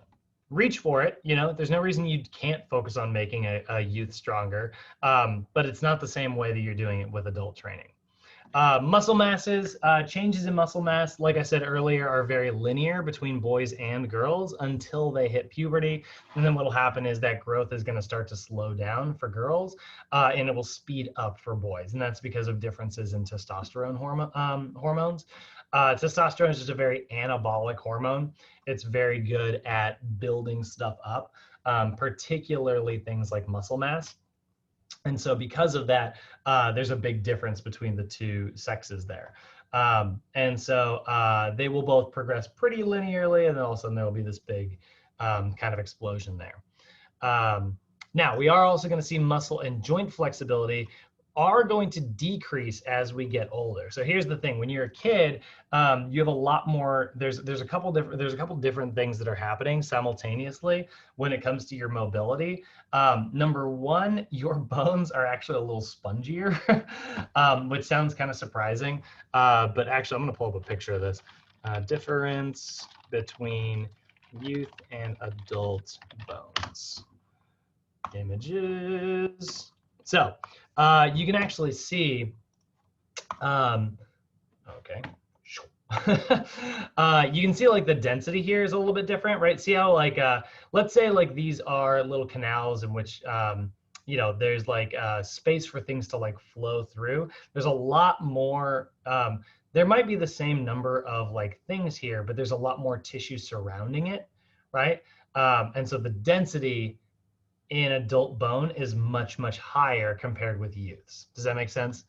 reach for it. There's no reason you can't focus on making a youth stronger, but it's not the same way that you're doing it with adult training. Muscle masses, changes in muscle mass, like I said earlier, are very linear between boys and girls until they hit puberty. And then what will happen is that growth is going to start to slow down for girls, and it will speed up for boys. And that's because of differences in testosterone hormones. Testosterone is just a very anabolic hormone. It's very good at building stuff up, particularly things like muscle mass. And so because of that, there's a big difference between the two sexes there. And so they will both progress pretty linearly, and then all of a sudden there will be this big kind of explosion there. Now, we are also going to see muscle and joint flexibility are going to decrease as we get older. So here's the thing: when you're a kid, you have a lot more. There's a couple different things that are happening simultaneously when it comes to your mobility. Number one, your bones are actually a little spongier, which sounds kind of surprising. But actually, I'm going to pull up a picture of this. Difference between youth and adult bones. Images. So you can actually see, okay. You can see like the density here is a little bit different, right? See how like, let's say like these are little canals in which, you know, there's like space for things to like flow through. There's a lot more, there might be the same number of like things here, but there's a lot more tissue surrounding it, right? And so the density in adult bone is much, much higher compared with youths. Does that make sense?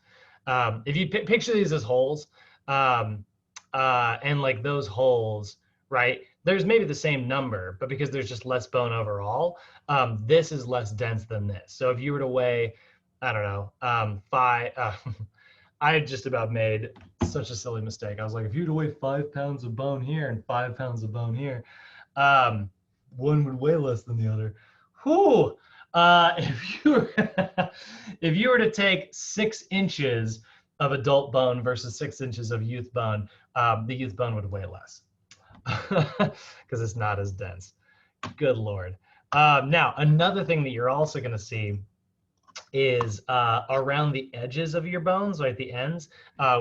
If you picture these as holes, and like those holes, right, there's maybe the same number, but because there's just less bone overall, this is less dense than this. So if you were to weigh, I don't know, I just about made such a silly mistake. I was like, if you were to weigh 5 pounds of bone here and 5 pounds of bone here, one would weigh less than the other. Whew. If you were if you were to take 6 inches of adult bone versus 6 inches of youth bone, the youth bone would weigh less because it's not as dense. Good Lord. Now, another thing that you're also going to see is around the edges of your bones, right, the ends,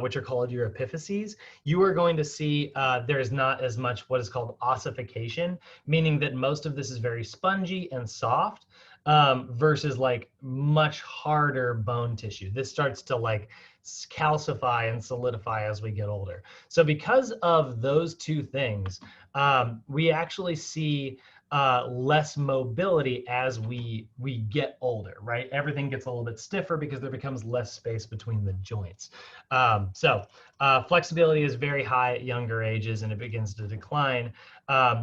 which are called your epiphyses, you are going to see there's not as much what is called ossification, meaning that most of this is very spongy and soft versus like much harder bone tissue. This starts to like calcify and solidify as we get older. So because of those two things, we actually see less mobility as we get older, right? Everything gets a little bit stiffer because there becomes less space between the joints. So flexibility is very high at younger ages and it begins to decline.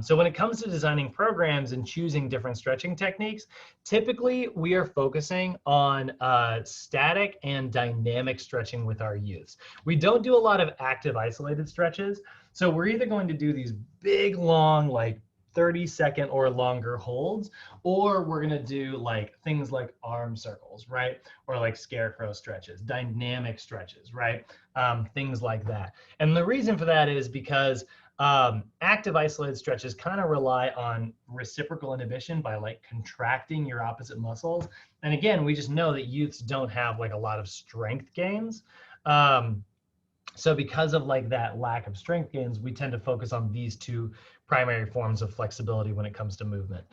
So when it comes to designing programs and choosing different stretching techniques, typically we are focusing on static and dynamic stretching with our youths. We don't do a lot of active isolated stretches. So we're either going to do these big, long, like 30-second or longer holds, or we're gonna do like things like arm circles, right? Or like scarecrow stretches, dynamic stretches, right? Things like that. And the reason for that is because active isolated stretches kind of rely on reciprocal inhibition by like contracting your opposite muscles. And again, we just know that youths don't have like a lot of strength gains. So because of like that lack of strength gains, we tend to focus on these two primary forms of flexibility when it comes to movement.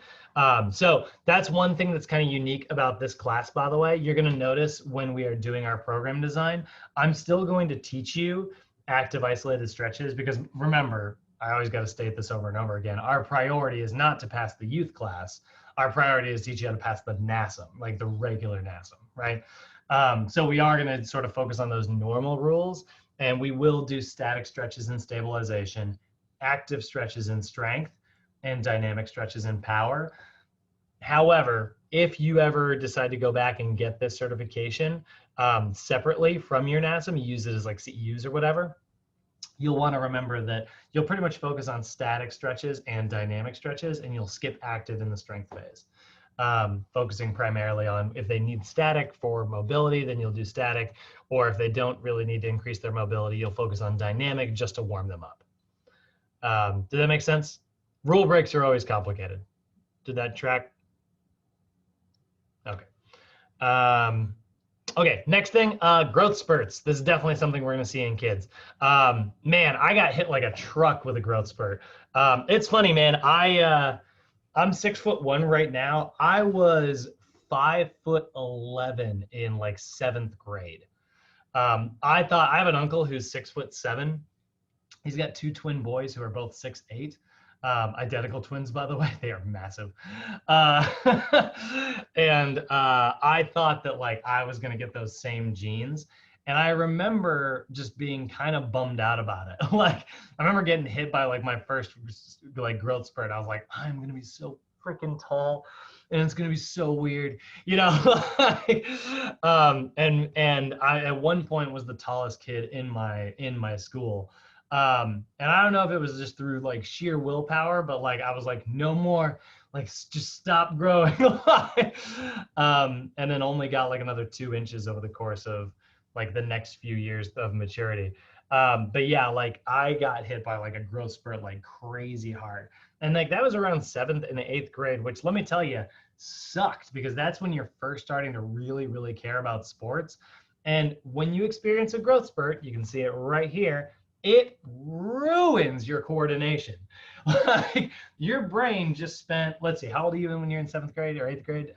So that's one thing that's kind of unique about this class, by the way. You're going to notice when we are doing our program design, I'm still going to teach you active isolated stretches because remember, I always got to state this over and over again. Our priority is not to pass the youth class. Our priority is to teach you how to pass the NASM, like the regular NASM, right? So we are going to sort of focus on those normal rules. And we will do static stretches in stabilization, active stretches in strength, and dynamic stretches in power. However, if you ever decide to go back and get this certification separately from your NASM, you use it as like CEUs or whatever, you'll want to remember that you'll pretty much focus on static stretches and dynamic stretches, and you'll skip active in the strength phase. Focusing primarily on if they need static for mobility, then you'll do static. Or if they don't really need to increase their mobility, you'll focus on dynamic just to warm them up. Did that make sense? Rule breaks are always complicated. Did that track? Okay. Okay, next thing, growth spurts. This is definitely something we're gonna see in kids. Man, I got hit like a truck with a growth spurt. It's funny, man. I'm 6'1" right now. I was 5'11" in like 7th grade. I thought I have an uncle who's 6'7". He's got 2 twin boys who are both 6'8". Identical twins, by the way. They are massive. Uh, and I thought that like I was gonna get those same genes. And I remember just being kind of bummed out about it. Like I remember getting hit by like my first like growth spurt. I was like, I'm gonna be so freaking tall, and it's gonna be so weird, you know. And I at one point was the tallest kid in my school. And I don't know if it was just through like sheer willpower, but like I was like, no more, like just stop growing. And then only got like another 2 inches over the course of like the next few years of maturity. But yeah, like I got hit by like a growth spurt like crazy hard. And like that was around 7th and 8th grade, which let me tell you, sucked because that's when you're first starting to really, really care about sports. And when you experience a growth spurt, you can see it right here, it ruins your coordination. Like your brain just spent, let's see, how old are you when you're in 7th grade or 8th grade?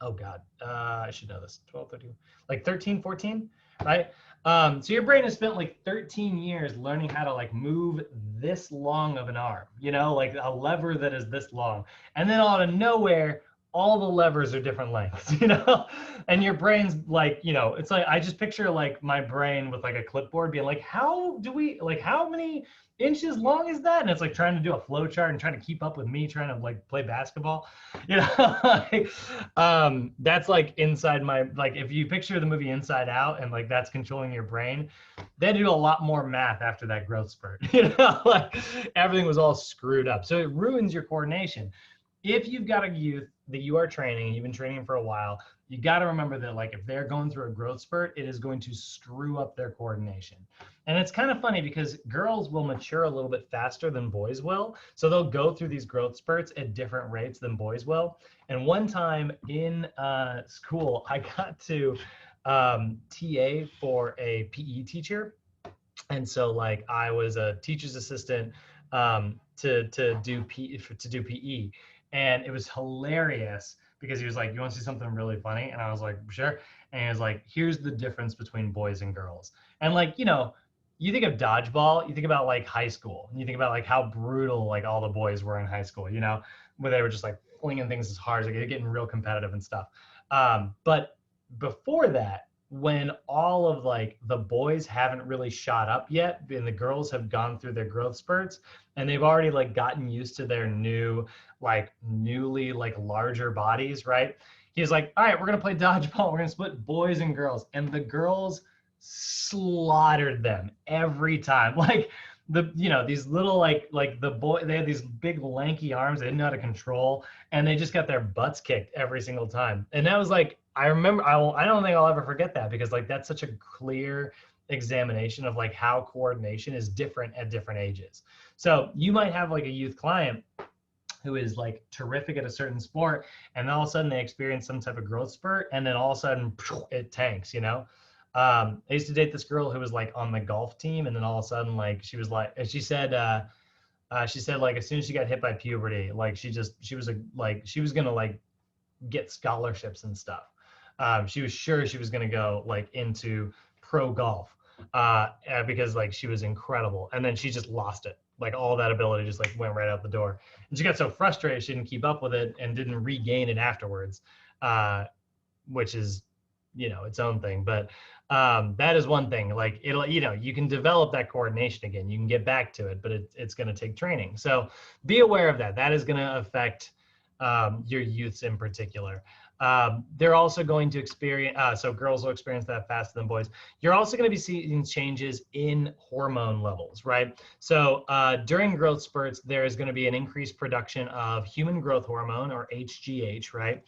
Oh God, I should know this, 12, 13, like 13, 14, right? So your brain has spent like 13 years learning how to like move this long of an arm, you know, like a lever that is this long. And then out of nowhere, all the levers are different lengths, you know? And your brain's like, you know, it's like, I just picture like my brain with like a clipboard being like, how do we, like, how many inches long is that? And it's like trying to do a flow chart and trying to keep up with me trying to like play basketball, you know? Like, that's like inside my, like if you picture the movie Inside Out and like that's controlling your brain, they do a lot more math after that growth spurt, you know? Like everything was all screwed up, so it ruins your coordination. If you've got a youth that you are training, you've been training for a while, you got to remember that like if they're going through a growth spurt, it is going to screw up their coordination. And it's kind of funny because girls will mature a little bit faster than boys will. So they'll go through these growth spurts at different rates than boys will. And one time in school, I got to TA for a PE teacher. And so like I was a teacher's assistant to do PE. And it was hilarious because he was like, you want to see something really funny? And I was like, sure. And he was like, here's the difference between boys and girls. And like, you know, you think of dodgeball, you think about like high school, and you think about like how brutal like all the boys were in high school, you know, where they were just like flinging things as hard as like, they're getting real competitive and stuff. But before that, when all of like the boys haven't really shot up yet and the girls have gone through their growth spurts and they've already like gotten used to their new like newly like larger bodies, right? He's like, all right, we're gonna play dodgeball, we're gonna split boys and girls, and the girls slaughtered them every time. Like the, you know, these little like the boy, they had these big lanky arms they didn't know how to control, and they just got their butts kicked every single time. And that was like, I remember, I don't think I'll ever forget that because like that's such a clear examination of like how coordination is different at different ages. So you might have like a youth client who is like terrific at a certain sport, and then all of a sudden they experience some type of growth spurt, and then all of a sudden it tanks, you know? I used to date this girl who was like on the golf team, and then all of a sudden like she was like, she said like as soon as she got hit by puberty, like she was gonna like get scholarships and stuff. She was sure she was going to go like into pro golf because like she was incredible, and then she just lost it. Like all that ability just like went right out the door, and she got so frustrated she didn't keep up with it and didn't regain it afterwards, which is, you know, its own thing. But that is one thing. Like it'll, you know, you can develop that coordination again. You can get back to it, but it's going to take training. So be aware of that. That is going to affect your youths in particular. They're also going to experience, so girls will experience that faster than boys. You're also going to be seeing changes in hormone levels, right? So during growth spurts, there is going to be an increased production of human growth hormone, or HGH, right?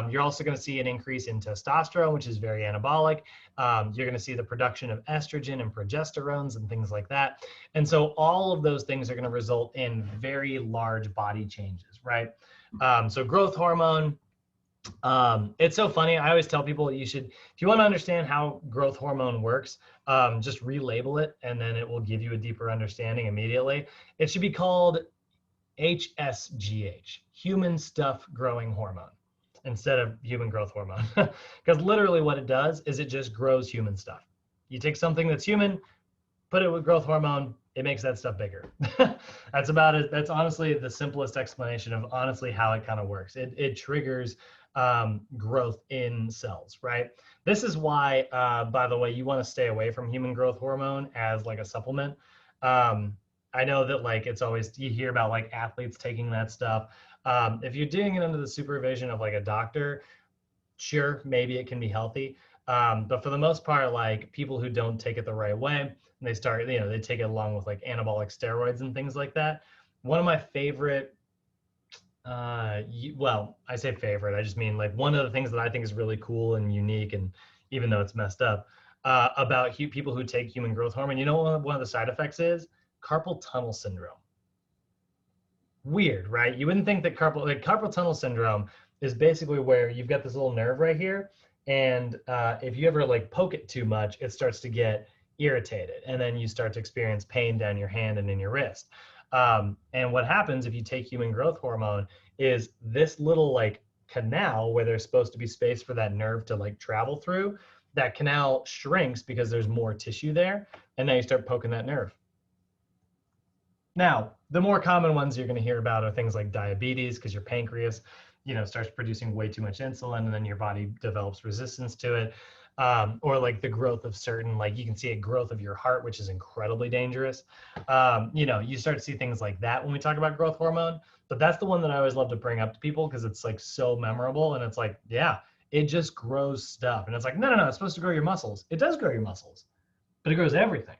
You're also going to see an increase in testosterone, which is very anabolic. You're going to see the production of estrogen and progesterones and things like that. And so all of those things are going to result in very large body changes, right? So growth hormone, it's so funny. I always tell people you should, if you want to understand how growth hormone works, just relabel it and then it will give you a deeper understanding immediately. It should be called HSGH, human stuff growing hormone, instead of human growth hormone. Because literally what it does is it just grows human stuff. You take something that's human, put it with growth hormone, it makes that stuff bigger. That's honestly the simplest explanation of honestly how it kind of works. It triggers growth in cells, right? This is why, by the way, you want to stay away from human growth hormone as like a supplement. I know that like it's always, you hear about like athletes taking that stuff. If you're doing it under the supervision of like a doctor, sure, maybe it can be healthy. But for the most part, like people who don't take it the right way, and they start, they take it along with like anabolic steroids and things like that. One of my favorite, well, I say favorite, I just mean like one of the things that I think is really cool and unique, and even though it's messed up, about people who take human growth hormone, you know what one of the side effects is? Carpal tunnel syndrome. Weird, right? You wouldn't think that carpal tunnel syndrome is basically where you've got this little nerve right here, and if you ever like poke it too much, it starts to get irritated, and then you start to experience pain down your hand and in your wrist. And what happens if you take human growth hormone is this little like canal where there's supposed to be space for that nerve to like travel through, that canal shrinks because there's more tissue there, and now you start poking that nerve. Now, the more common ones you're going to hear about are things like diabetes, because your pancreas, starts producing way too much insulin, and then your body develops resistance to it. Or like the growth of certain, like you can see a growth of your heart, which is incredibly dangerous. You start to see things like that when we talk about growth hormone. But that's the one that I always love to bring up to people because it's like so memorable, and it's like, yeah, it just grows stuff. And it's like, no, it's supposed to grow your muscles. It does grow your muscles, but it grows everything.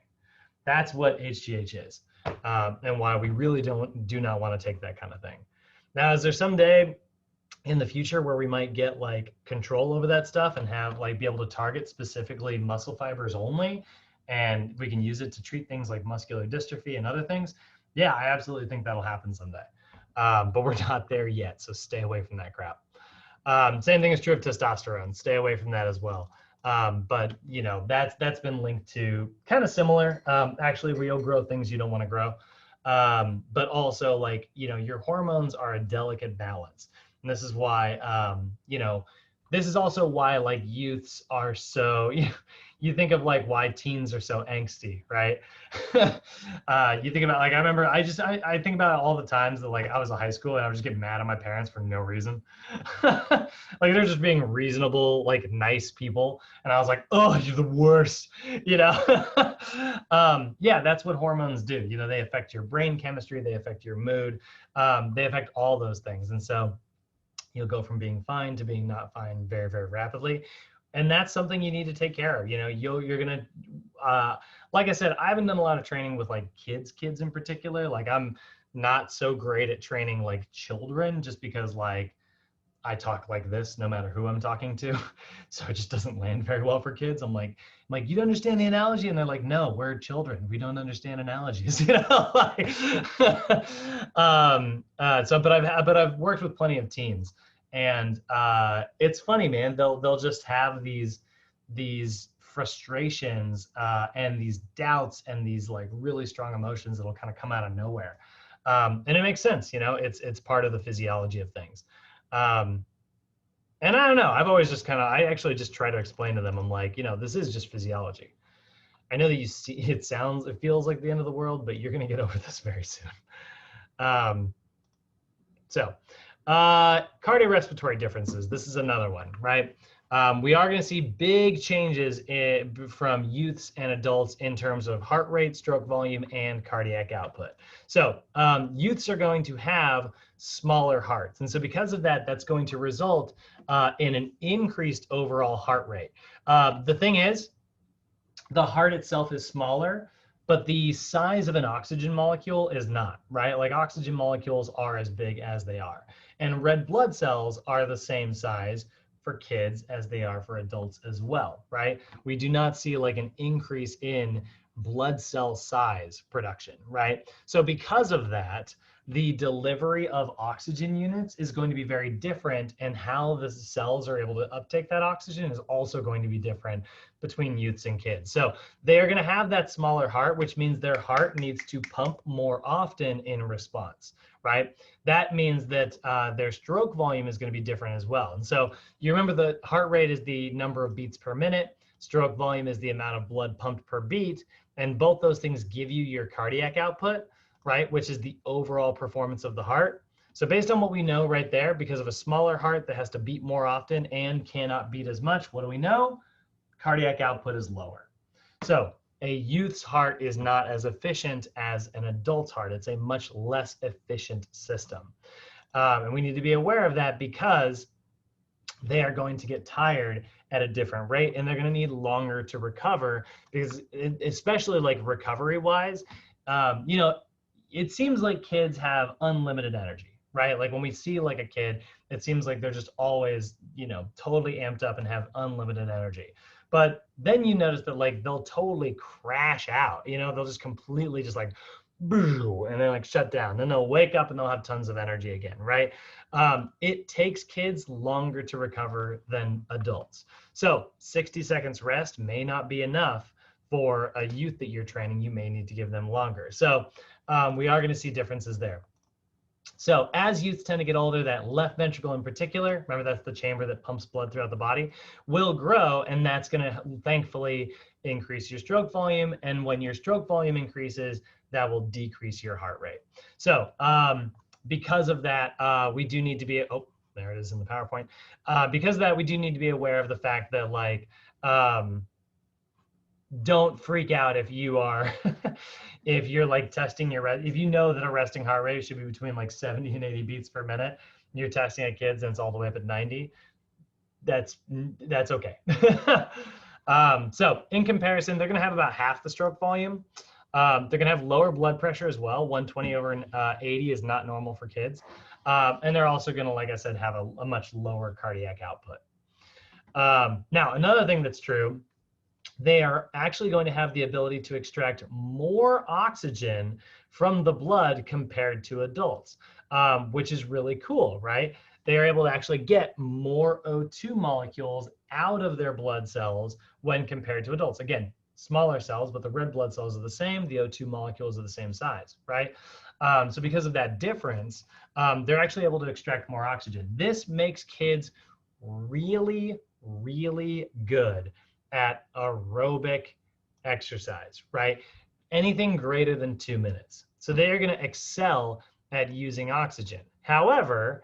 That's what HGH is, and why we really do not want to take that kind of thing. Now, is there some day in the future where we might get like control over that stuff and have like be able to target specifically muscle fibers only, and we can use it to treat things like muscular dystrophy and other things? Yeah, I absolutely think that'll happen someday, but we're not there yet, so stay away from that crap. Same thing is true of testosterone. Stay away from that as well. But that's been linked to kind of similar. Actually, where you'll grow things you don't want to grow. But also like, your hormones are a delicate balance. And this is why, this is also why like youths are so, you think of like why teens are so angsty, right? You think about like, I remember, I think about all the times that like I was in high school and I would just get mad at my parents for no reason. Like they're just being reasonable, like nice people. And I was like, oh, you're the worst, Yeah, that's what hormones do. They affect your brain chemistry, they affect your mood, they affect all those things. And so you'll go from being fine to being not fine very, very rapidly. And that's something you need to take care of. You're going to, like I said, I haven't done a lot of training with like kids in particular. Like I'm not so great at training like children, just because like I talk like this no matter who I'm talking to. So it just doesn't land very well for kids. I'm like, you don't understand the analogy? And they're like, no, we're children. We don't understand analogies, like, but I've worked with plenty of teens, and it's funny, man. They'll just have these frustrations and these doubts and these like really strong emotions that'll kind of come out of nowhere. And it makes sense, it's part of the physiology of things. And I don't know, I've always just I actually just try to explain to them, I'm like, this is just physiology. I know that you see, it feels like the end of the world, but you're going to get over this very soon. Cardiorespiratory differences. This is another one, right? We are going to see big changes from youths and adults in terms of heart rate, stroke volume, and cardiac output. So youths are going to have smaller hearts. And so because of that, that's going to result in an increased overall heart rate. The thing is, the heart itself is smaller, but the size of an oxygen molecule is not, right? Like oxygen molecules are as big as they are. And red blood cells are the same size for kids as they are for adults as well, right? We do not see like an increase in blood cell size production, right? So because of that, the delivery of oxygen units is going to be very different, and how the cells are able to uptake that oxygen is also going to be different between youths and kids. So they are going to have that smaller heart, which means their heart needs to pump more often in response, right? That means that their stroke volume is going to be different as well. And so you remember the heart rate is the number of beats per minute. Stroke volume is the amount of blood pumped per beat. And both those things give you your cardiac output, right? Which is the overall performance of the heart. So based on what we know right there, because of a smaller heart that has to beat more often and cannot beat as much, what do we know? Cardiac output is lower. So a youth's heart is not as efficient as an adult's heart. It's a much less efficient system. And we need to be aware of that because they are going to get tired at a different rate and they're going to need longer to recover because especially like recovery wise, you know, it seems like kids have unlimited energy, right? Like when we see like a kid, it seems like they're just always, you know, totally amped up and have unlimited energy. But then you notice that like they'll totally crash out, you know, they'll just completely just like, and then like shut down. Then they'll wake up and they'll have tons of energy again, right? It takes kids longer to recover than adults. So 60 seconds rest may not be enough for a youth that you're training. You may need to give them longer. So we are going to see differences there. So as youths tend to get older, that left ventricle in particular, remember that's the chamber that pumps blood throughout the body, will grow, and that's going to thankfully increase your stroke volume. And when your stroke volume increases, that will decrease your heart rate. So because of that, we do need to be, oh, there it is in the PowerPoint. Because of that, we do need to be aware of the fact that like, don't freak out if you are, if you're like testing your, if you know that a resting heart rate should be between like 70 and 80 beats per minute, you're testing at kids and it's all the way up at 90, that's okay. So in comparison, they're gonna have about half the stroke volume. They're gonna have lower blood pressure as well. 120/80 is not normal for kids. And they're also gonna, like I said, have a much lower cardiac output. Now, another thing that's true, they are actually going to have the ability to extract more oxygen from the blood compared to adults, which is really cool, right? They are able to actually get more O2 molecules out of their blood cells when compared to adults. Again, smaller cells, but the red blood cells are the same. The O2 molecules are the same size, right? So because of that difference, they're actually able to extract more oxygen. This makes kids really, really good at aerobic exercise, right? Anything greater than 2 minutes. So they are going to excel at using oxygen. However,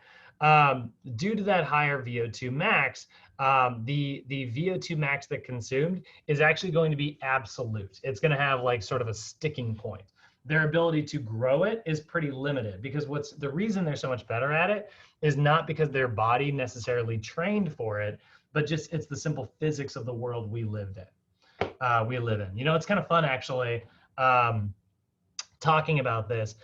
due to that higher VO2 max, the VO2 max that consumed is actually going to be absolute. It's going to have like sort of a sticking point. Their ability to grow it is pretty limited because what's the reason they're so much better at it is not because their body necessarily trained for it, but just it's the simple physics of the world we live in. You know, it's kind of fun actually talking about this.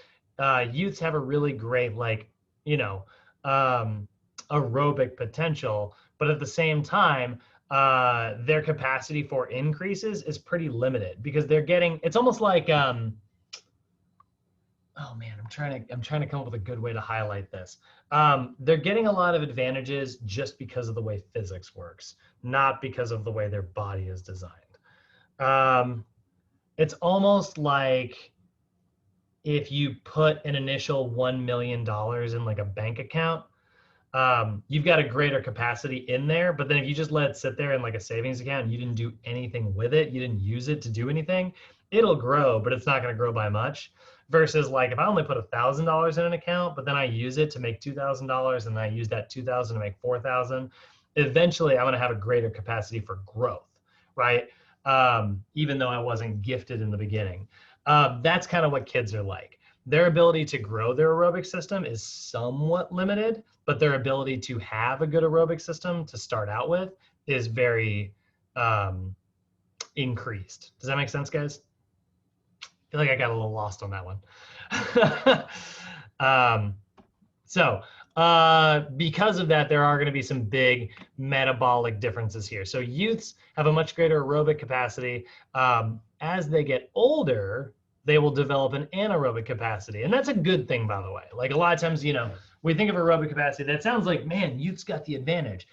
Youths have a really great like, you know, aerobic potential, but at the same time, their capacity for increases is pretty limited because they're getting, it's almost like, oh man, I'm trying to come up with a good way to highlight this. They're getting a lot of advantages just because of the way physics works, not because of the way their body is designed. It's almost like if you put an initial $1 million in like a bank account, you've got a greater capacity in there, but then if you just let it sit there in like a savings account and you didn't do anything with it, you didn't use it to do anything, it'll grow, but it's not going to grow by much. Versus like if I only put $1,000 in an account, but then I use it to make $2,000 and then I use that $2,000 to make $4,000, eventually I'm going to have a greater capacity for growth, right? Even though I wasn't gifted in the beginning. That's kind of what kids are like. Their ability to grow their aerobic system is somewhat limited, but their ability to have a good aerobic system to start out with is very increased. Does that make sense, guys? I feel like I got a little lost on that one. Because of that, there are going to be some big metabolic differences here. So youths have a much greater aerobic capacity. As they get older, they will develop an anaerobic capacity. And that's a good thing, by the way. Like a lot of times, you know, we think of aerobic capacity, that sounds like, man, youth's got the advantage.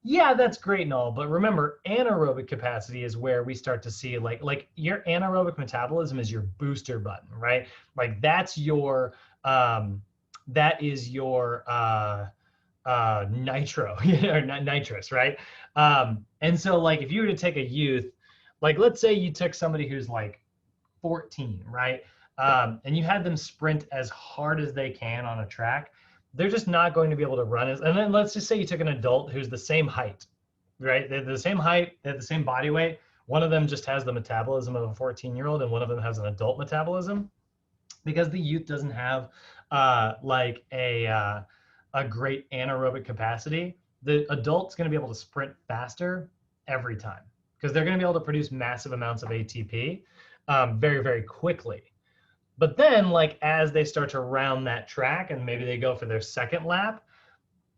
Yeah, that's great and all, but remember, anaerobic capacity is where we start to see like your anaerobic metabolism is your booster button, right? Like that's your, that is your nitro or nitrous, right? And so like if you were to take a youth, like let's say you took somebody who's like 14, right? And you had them sprint as hard as they can on a track, they're just not going to be able to run as, and then let's just say you took an adult who's the same height, right? They're the same height, they have the same body weight. One of them just has the metabolism of a 14-year-old and one of them has an adult metabolism because the youth doesn't have like a great anaerobic capacity. The adult's going to be able to sprint faster every time because they're going to be able to produce massive amounts of ATP very, very quickly. But then, like, as they start to round that track and maybe they go for their second lap,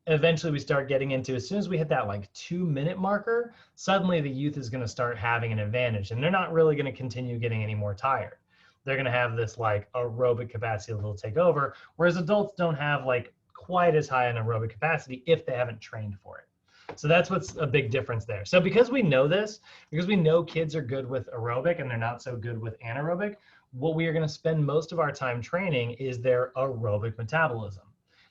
eventually we start getting into, as soon as we hit that like 2-minute marker, suddenly the youth is going to start having an advantage and they're not really going to continue getting any more tired. They're going to have this like aerobic capacity that will take over, whereas adults don't have like quite as high an aerobic capacity if they haven't trained for it. So that's what's a big difference there. So because we know this, because we know kids are good with aerobic and they're not so good with anaerobic, what we are going to spend most of our time training is their aerobic metabolism.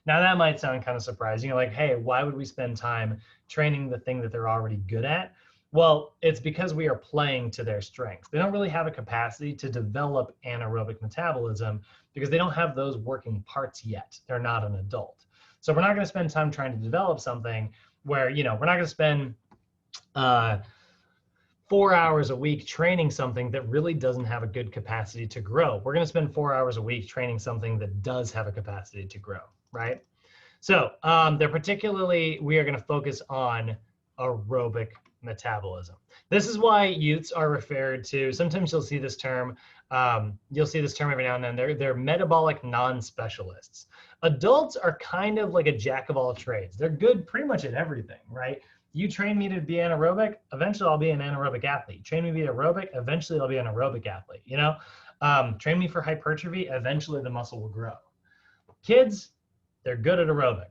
Now that might sound kind of surprising. You're like, hey, why would we spend time training the thing that they're already good at? Well, it's because we are playing to their strengths. They don't really have a capacity to develop anaerobic metabolism because they don't have those working parts yet. They're not an adult. So we're not going to spend time trying to develop something where, you know, we're not going to spend 4 hours a week training something that really doesn't have a good capacity to grow. We're going to spend 4 hours a week training something that does have a capacity to grow, right? So we are going to focus on aerobic metabolism. This is why youths are referred to, sometimes you'll see this term every now and then, they're metabolic non-specialists. Adults are kind of like a jack of all trades. They're good pretty much at everything, right? You train me to be anaerobic, eventually I'll be an anaerobic athlete. Train me to be aerobic, eventually I'll be an aerobic athlete, you know? Train me for hypertrophy, eventually the muscle will grow. Kids, they're good at aerobic.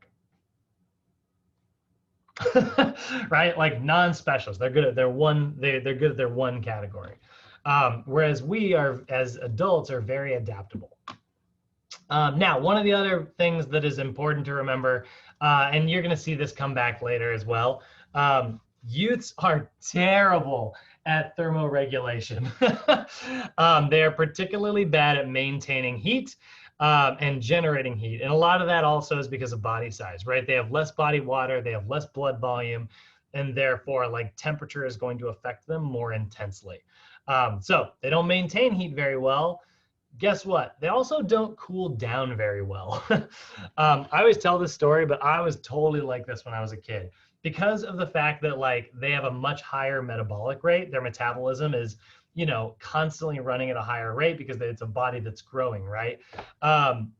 Right? Like non-specialists. They're good at their one, they're good at their one category. Whereas we are, as adults, are very adaptable. Now, one of the other things that is important to remember, and you're going to see this come back later as well, youths are terrible at thermoregulation. They are particularly bad at maintaining heat and generating heat. And a lot of that also is because of body size, right? They have less body water, they have less blood volume, and therefore like temperature is going to affect them more intensely. So they don't maintain heat very well. Guess what? They also don't cool down very well. I always tell this story, but I was totally like this when I was a kid because of the fact that like they have a much higher metabolic rate. Their metabolism is, you know, constantly running at a higher rate because it's a body that's growing, right?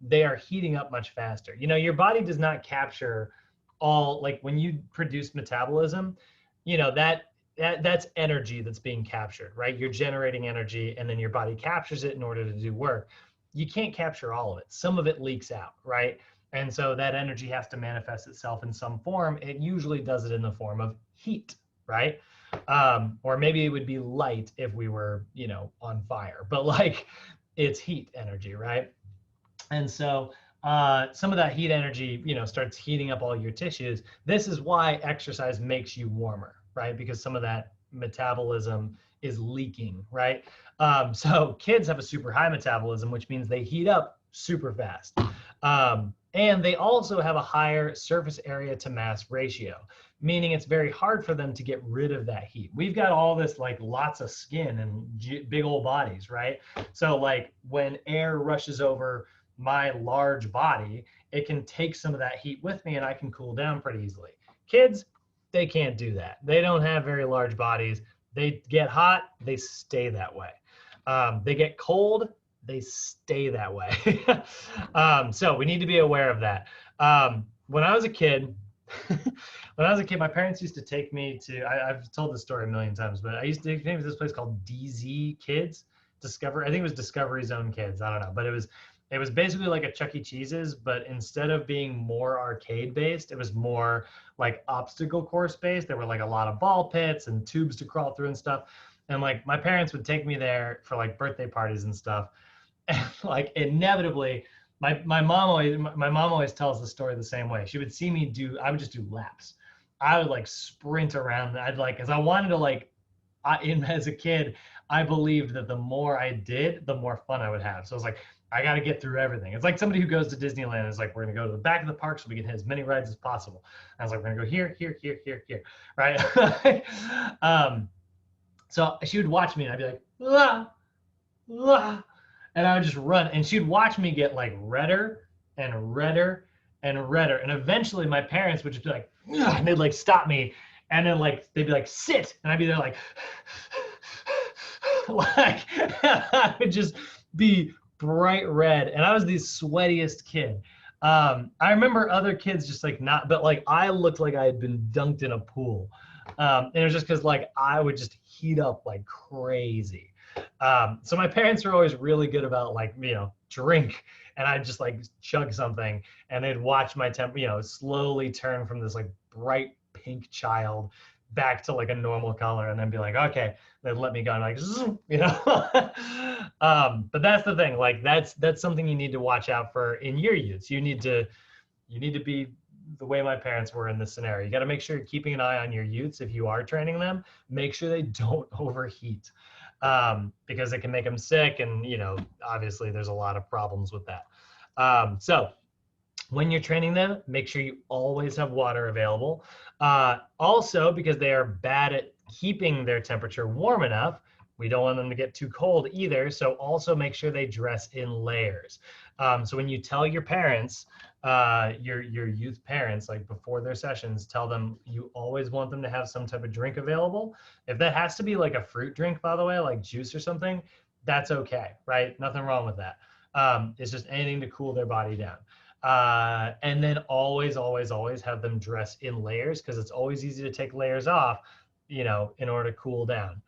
They are heating up much faster. You know, your body does not capture all, like when you produce metabolism, you know, that's energy that's being captured, right? You're generating energy and then your body captures it in order to do work. You can't capture all of it. Some of it leaks out, right? And so that energy has to manifest itself in some form. It usually does it in the form of heat, right? Or maybe it would be light if we were, you know, on fire, but like it's heat energy, right? And so some of that heat energy, you know, starts heating up all your tissues. This is why exercise makes you warmer, right? Because some of that metabolism is leaking, right? So kids have a super high metabolism, which means they heat up super fast. And they also have a higher surface area to mass ratio, meaning it's very hard for them to get rid of that heat. We've got all this like lots of skin and big old bodies, right? So like when air rushes over my large body, it can take some of that heat with me and I can cool down pretty easily. Kids, they can't do that. They don't have very large bodies. They get hot, they stay that way. They get cold, they stay that way. So we need to be aware of that. When I was a kid, my parents used to take me to, I've told this story a million times, but I used to take me to this place called DZ Kids, I think it was Discovery Zone Kids, I don't know, but it was basically like a Chuck E. Cheese's, but instead of being more arcade based, it was more like obstacle course based. There were like a lot of ball pits and tubes to crawl through and stuff. And like my parents would take me there for like birthday parties and stuff. And like inevitably my mom always tells the story the same way. She would see me I would just do laps. I would like sprint around. I'd like, cause I wanted to like, as a kid, I believed that the more I did, the more fun I would have. So I was like, I got to get through everything. It's like somebody who goes to Disneyland is like, we're going to go to the back of the park so we can hit as many rides as possible. And I was like, we're going to go here, here, here, here, here, right? So she would watch me and I'd be like, ah, ah, and I would just run. And she'd watch me get like redder and redder and redder. And eventually my parents would just be like, ugh, and they'd like stop me. And then like, they'd be like, sit. And I'd be there like, like, I would just be bright red. And I was the sweatiest kid. I remember other kids just like not, but like I looked like I had been dunked in a pool. And it was just because like I would just heat up like crazy. So my parents were always really good about like, you know, drink, and I'd just like chug something and they'd watch my temp, you know, slowly turn from this like bright pink child back to like a normal color and then be like, okay, they'd let me go and like, zoom, you know. But that's the thing, like that's something you need to watch out for in your youth. You need to be the way my parents were in this scenario. You got to make sure you're keeping an eye on your youths. If you are training them, make sure they don't overheat, because it can make them sick. And, you know, obviously there's a lot of problems with that. So when you're training them, make sure you always have water available. Also, because they are bad at keeping their temperature warm enough, we don't want them to get too cold either. So also make sure they dress in layers. So when you tell your parents, your youth parents, like before their sessions, tell them you always want them to have some type of drink available. If that has to be like a fruit drink, by the way, like juice or something, that's okay, right? Nothing wrong with that. It's just anything to cool their body down. And then always, always, always have them dress in layers, because it's always easy to take layers off, you know, in order to cool down.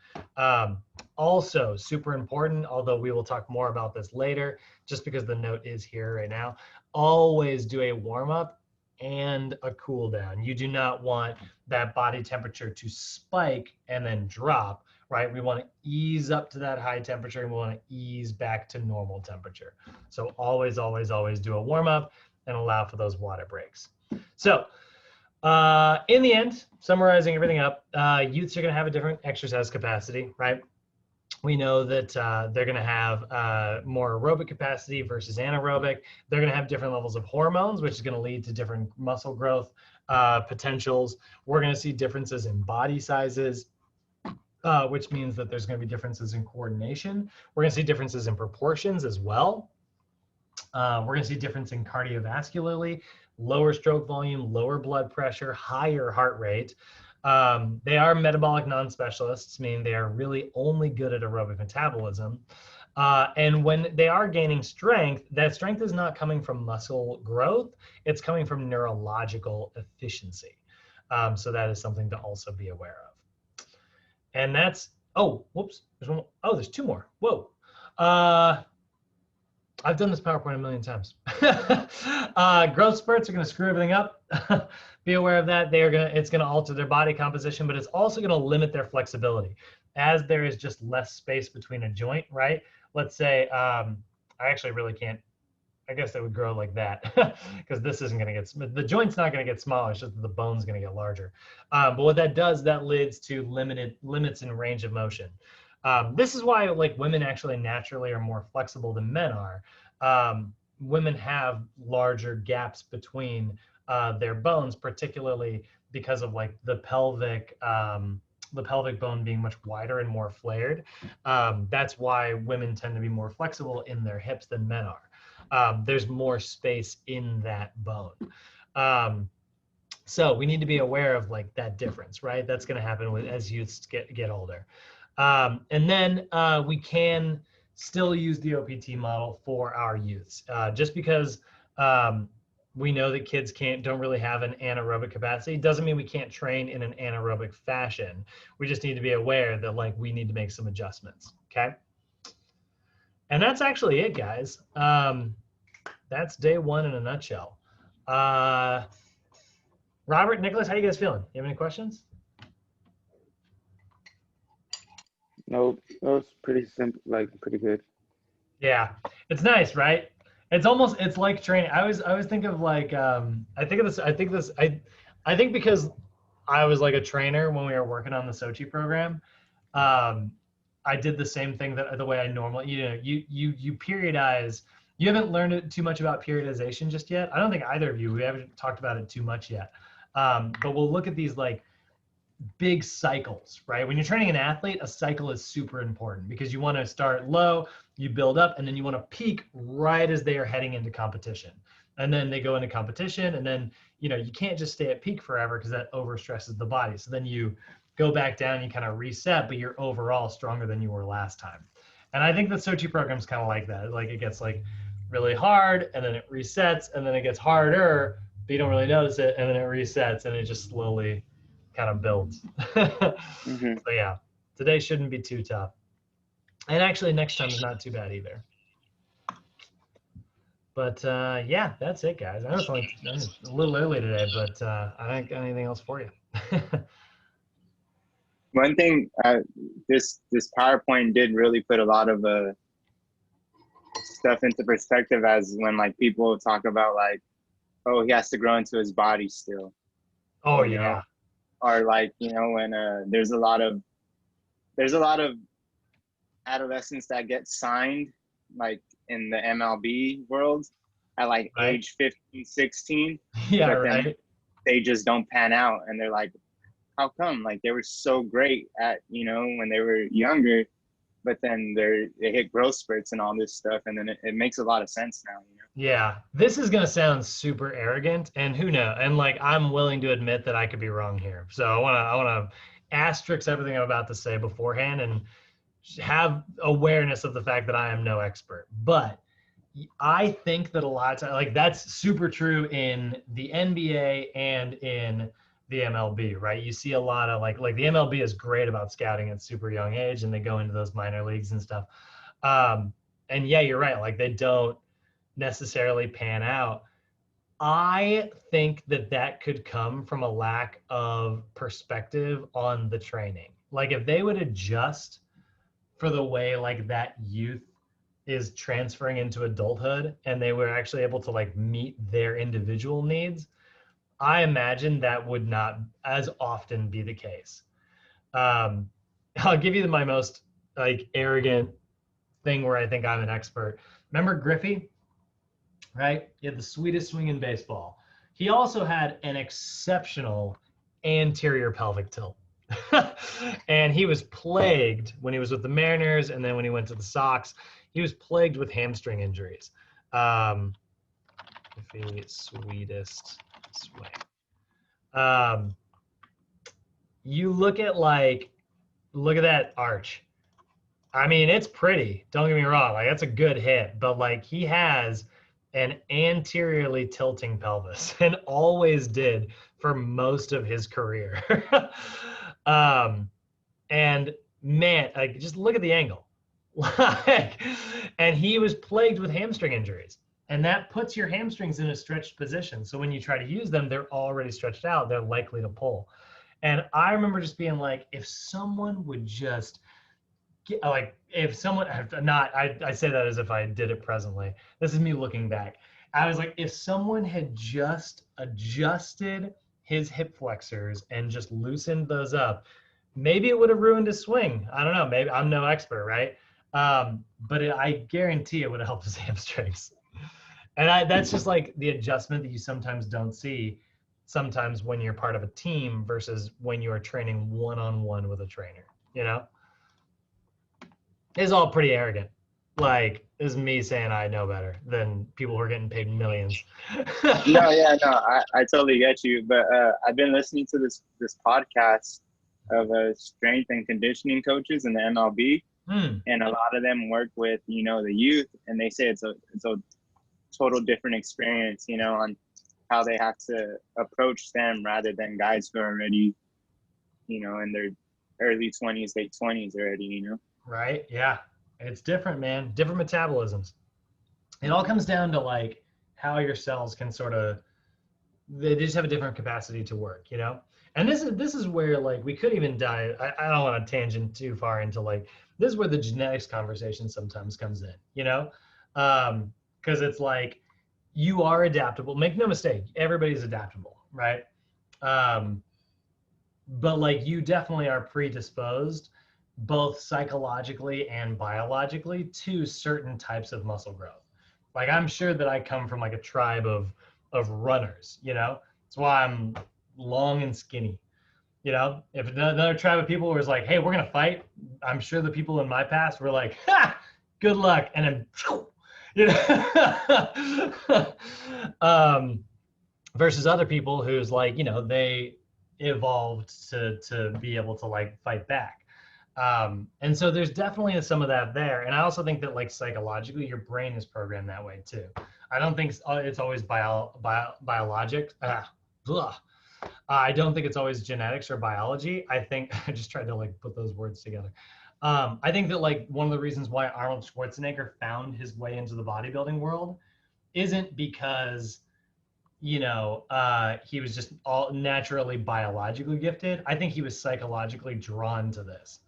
Also super important, although we will talk more about this later, just because the note is here right now, always do a warm up and a cool down. You do not want that body temperature to spike and then drop, right? We want to ease up to that high temperature and we want to ease back to normal temperature. So always, always, always do a warm up and allow for those water breaks. So in the end, summarizing everything up, youths are going to have a different exercise capacity, right? We know that they're going to have more aerobic capacity versus anaerobic. They're going to have different levels of hormones, which is going to lead to different muscle growth potentials. We're going to see differences in body sizes, which means that there's going to be differences in coordination. We're going to see differences in proportions as well. We're going to see difference in cardiovascularly, lower stroke volume, lower blood pressure, higher heart rate. They are metabolic non-specialists, meaning they are really only good at aerobic metabolism. And when they are gaining strength, that strength is not coming from muscle growth, it's coming from neurological efficiency. So that is something to also be aware of. And that's, oh, whoops, there's one more. Oh, there's two more. Whoa. I've done this PowerPoint a million times. Growth spurts are going to screw everything up. Be aware of that. It's going to alter their body composition, but it's also going to limit their flexibility, as there is just less space between a joint, right? Let's say I actually really can't. I guess they would grow like that, because this isn't going to get, the joint's not going to get smaller. It's just the bone's going to get larger. But what that does, that leads to limits in range of motion. This is why like women actually naturally are more flexible than men are. Women have larger gaps between their bones, particularly because of like the pelvic bone being much wider and more flared. That's why women tend to be more flexible in their hips than men are. There's more space in that bone. So we need to be aware of like that difference, right? That's going to happen as youths get older. And then we can still use the OPT model for our youths. Just because we know that kids don't really have an anaerobic capacity doesn't mean we can't train in an anaerobic fashion. We just need to be aware that like we need to make some adjustments, okay? And that's actually it, guys. That's day one in a nutshell. Robert, Nicholas, how you guys feeling? You have any questions? No, that was pretty simple, like pretty good. Yeah, it's nice, right? it's like training. I always think of like I think because I was like a trainer when we were working on the Sochi program. Um, I did the same thing that the way I normally, you periodize. You haven't learned too much about periodization just yet. I don't think either of you. We haven't talked about it too much yet. But we'll look at these like big cycles, right? When you're training an athlete, a cycle is super important because you want to start low, you build up, and then you want to peak right as they are heading into competition. And then they go into competition, and then you can't just stay at peak forever because that overstresses the body. So then you go back down, you kind of reset, but you're overall stronger than you were last time. And I think the Sochi program is kind of like that. Like it gets like really hard, and then it resets, and then it gets harder, but you don't really notice it, and then it resets, and it just slowly kind of builds. Hmm. So yeah, today shouldn't be too tough. And actually next time is not too bad either. But yeah, that's it, guys. I know it's only a little early today, but I don't got anything else for you. One thing, this PowerPoint did really put a lot of stuff into perspective, as when like people talk about like, oh, he has to grow into his body still, Oh you know, yeah. or like when there's a lot of adolescents that get signed like in the MLB world at like Right. age 15, 16, Yeah, but then right. they just don't pan out, and they're like, how come? Like they were so great at when they were younger, but then they hit growth spurts and all this stuff, and then it makes a lot of sense now. Yeah, this is gonna sound super arrogant, and who knows? And like, I'm willing to admit that I could be wrong here. So I wanna asterisk everything I'm about to say beforehand, and have awareness of the fact that I am no expert. But I think that a lot of times, like that's super true in the NBA and in the MLB, right? You see a lot of like the MLB is great about scouting at super young age, and they go into those minor leagues and stuff. And yeah, you're right. Like they don't necessarily pan out. I think that that could come from a lack of perspective on the training. Like if they would adjust for the way like that youth is transferring into adulthood and they were actually able to like meet their individual needs, I imagine that would not as often be the case. Um, I'll give you my most like arrogant thing where I think I'm an expert. Remember Griffey, right? He had the sweetest swing in baseball. He also had an exceptional anterior pelvic tilt. And he was plagued when he was with the Mariners, and then when he went to the Sox, he was plagued with hamstring injuries. The sweetest swing. You look at that arch. I mean, it's pretty. Don't get me wrong. Like that's a good hit, but like he has an anteriorly tilting pelvis and always did for most of his career. um, and man, like just look at the angle. Like, and he was plagued with hamstring injuries. And that puts your hamstrings in a stretched position. So when you try to use them, they're already stretched out. They're likely to pull. And I remember just being like, if someone would just like if someone not I say that as if I did it presently. This is me looking back. I was like, if someone had just adjusted his hip flexors and just loosened those up, maybe it would have ruined his swing. I don't know. Maybe I'm no expert, right? I guarantee it would have helped his hamstrings. And that's just like the adjustment that you sometimes don't see sometimes when you're part of a team versus when you are training one-on-one with a trainer, you know? It's all pretty arrogant. Like, this is me saying I know better than people who are getting paid millions. No, yeah, no, I totally get you. But I've been listening to this podcast of strength and conditioning coaches in the MLB, and a lot of them work with the youth, and they say it's a total different experience, on how they have to approach them rather than guys who are already, in their early 20s, late 20s already, Right? Yeah. It's different, man. Different metabolisms. It all comes down to like how your cells can they just have a different capacity to work, you know? And this is where like we could even dive. I don't want to tangent too far into like this is where the genetics conversation sometimes comes in, you know? because it's like you are adaptable. Make no mistake, everybody's adaptable, right? But like you definitely are predisposed both psychologically and biologically to certain types of muscle growth. Like I'm sure that I come from like a tribe of runners, you know? That's why I'm long and skinny. You know, if another tribe of people was like, hey, we're gonna fight, I'm sure the people in my past were like, ha, good luck, and then you know. Versus other people who's like, you know, they evolved to be able to like fight back. And so there's definitely some of that there. And I also think that like psychologically, your brain is programmed that way too. I don't think it's always biologic. I don't think it's always genetics or biology. I think I just tried to like put those words together. I think that like one of the reasons why Arnold Schwarzenegger found his way into the bodybuilding world isn't because, you know, he was just all naturally biologically gifted. I think he was psychologically drawn to this.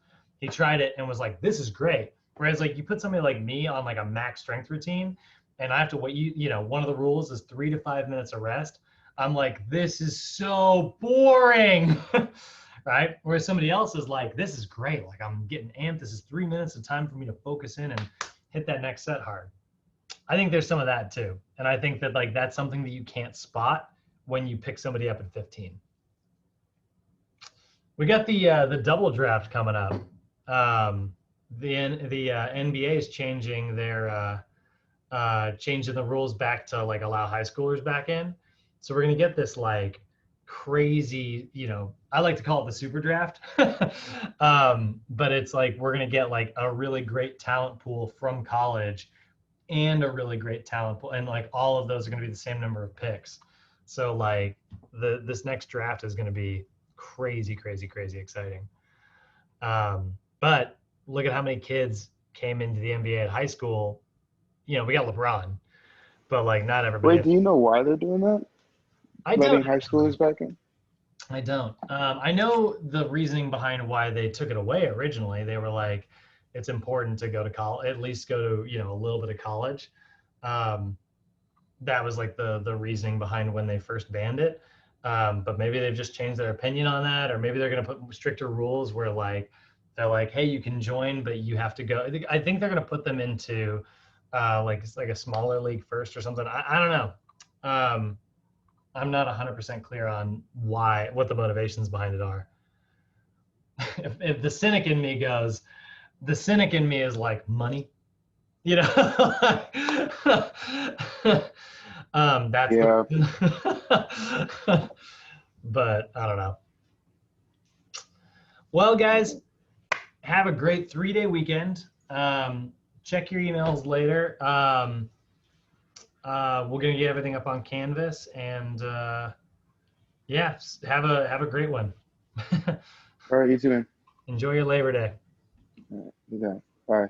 He tried it and was like, this is great. Whereas like you put somebody like me on like a max strength routine and I have to wait, you know, one of the rules is 3 to 5 minutes of rest. I'm like, this is so boring, right? Whereas somebody else is like, this is great. Like I'm getting amped. This is 3 minutes of time for me to focus in and hit that next set hard. I think there's some of that too. And I think that like, that's something that you can't spot when you pick somebody up at 15. We got the double draft coming up. The NBA is changing their, changing the rules back to like allow high schoolers back in. So we're gonna get this like crazy, you know, I like to call it the super draft. But it's like we're gonna get like a really great talent pool from college and a really great talent pool, and like all of those are gonna be the same number of picks. So like this next draft is gonna be crazy, crazy, crazy exciting. But look at how many kids came into the NBA at high school. You know, we got LeBron, but like not everybody. Wait, do you know why they're doing that? I Letting don't. high schoolers back in? I don't. I know the reasoning behind why they took it away originally. They were like, it's important to go to college, at least go to, you know, a little bit of college. That was like the reasoning behind when they first banned it. But maybe they've just changed their opinion on that, or maybe they're going to put stricter rules where like they're like, hey, you can join, but you have to go. I think they're going to put them into like a smaller league first or something. I don't know. I'm not 100% clear on what the motivations behind it are. If the cynic in me goes, the cynic in me is like money, you know. That's Yeah. But I don't know. Well, guys, have a great 3-day weekend. Check your emails later. We're gonna get everything up on Canvas, and yeah, have a great one. All right, you too, man. Enjoy your Labor Day. All right, you got it. Bye.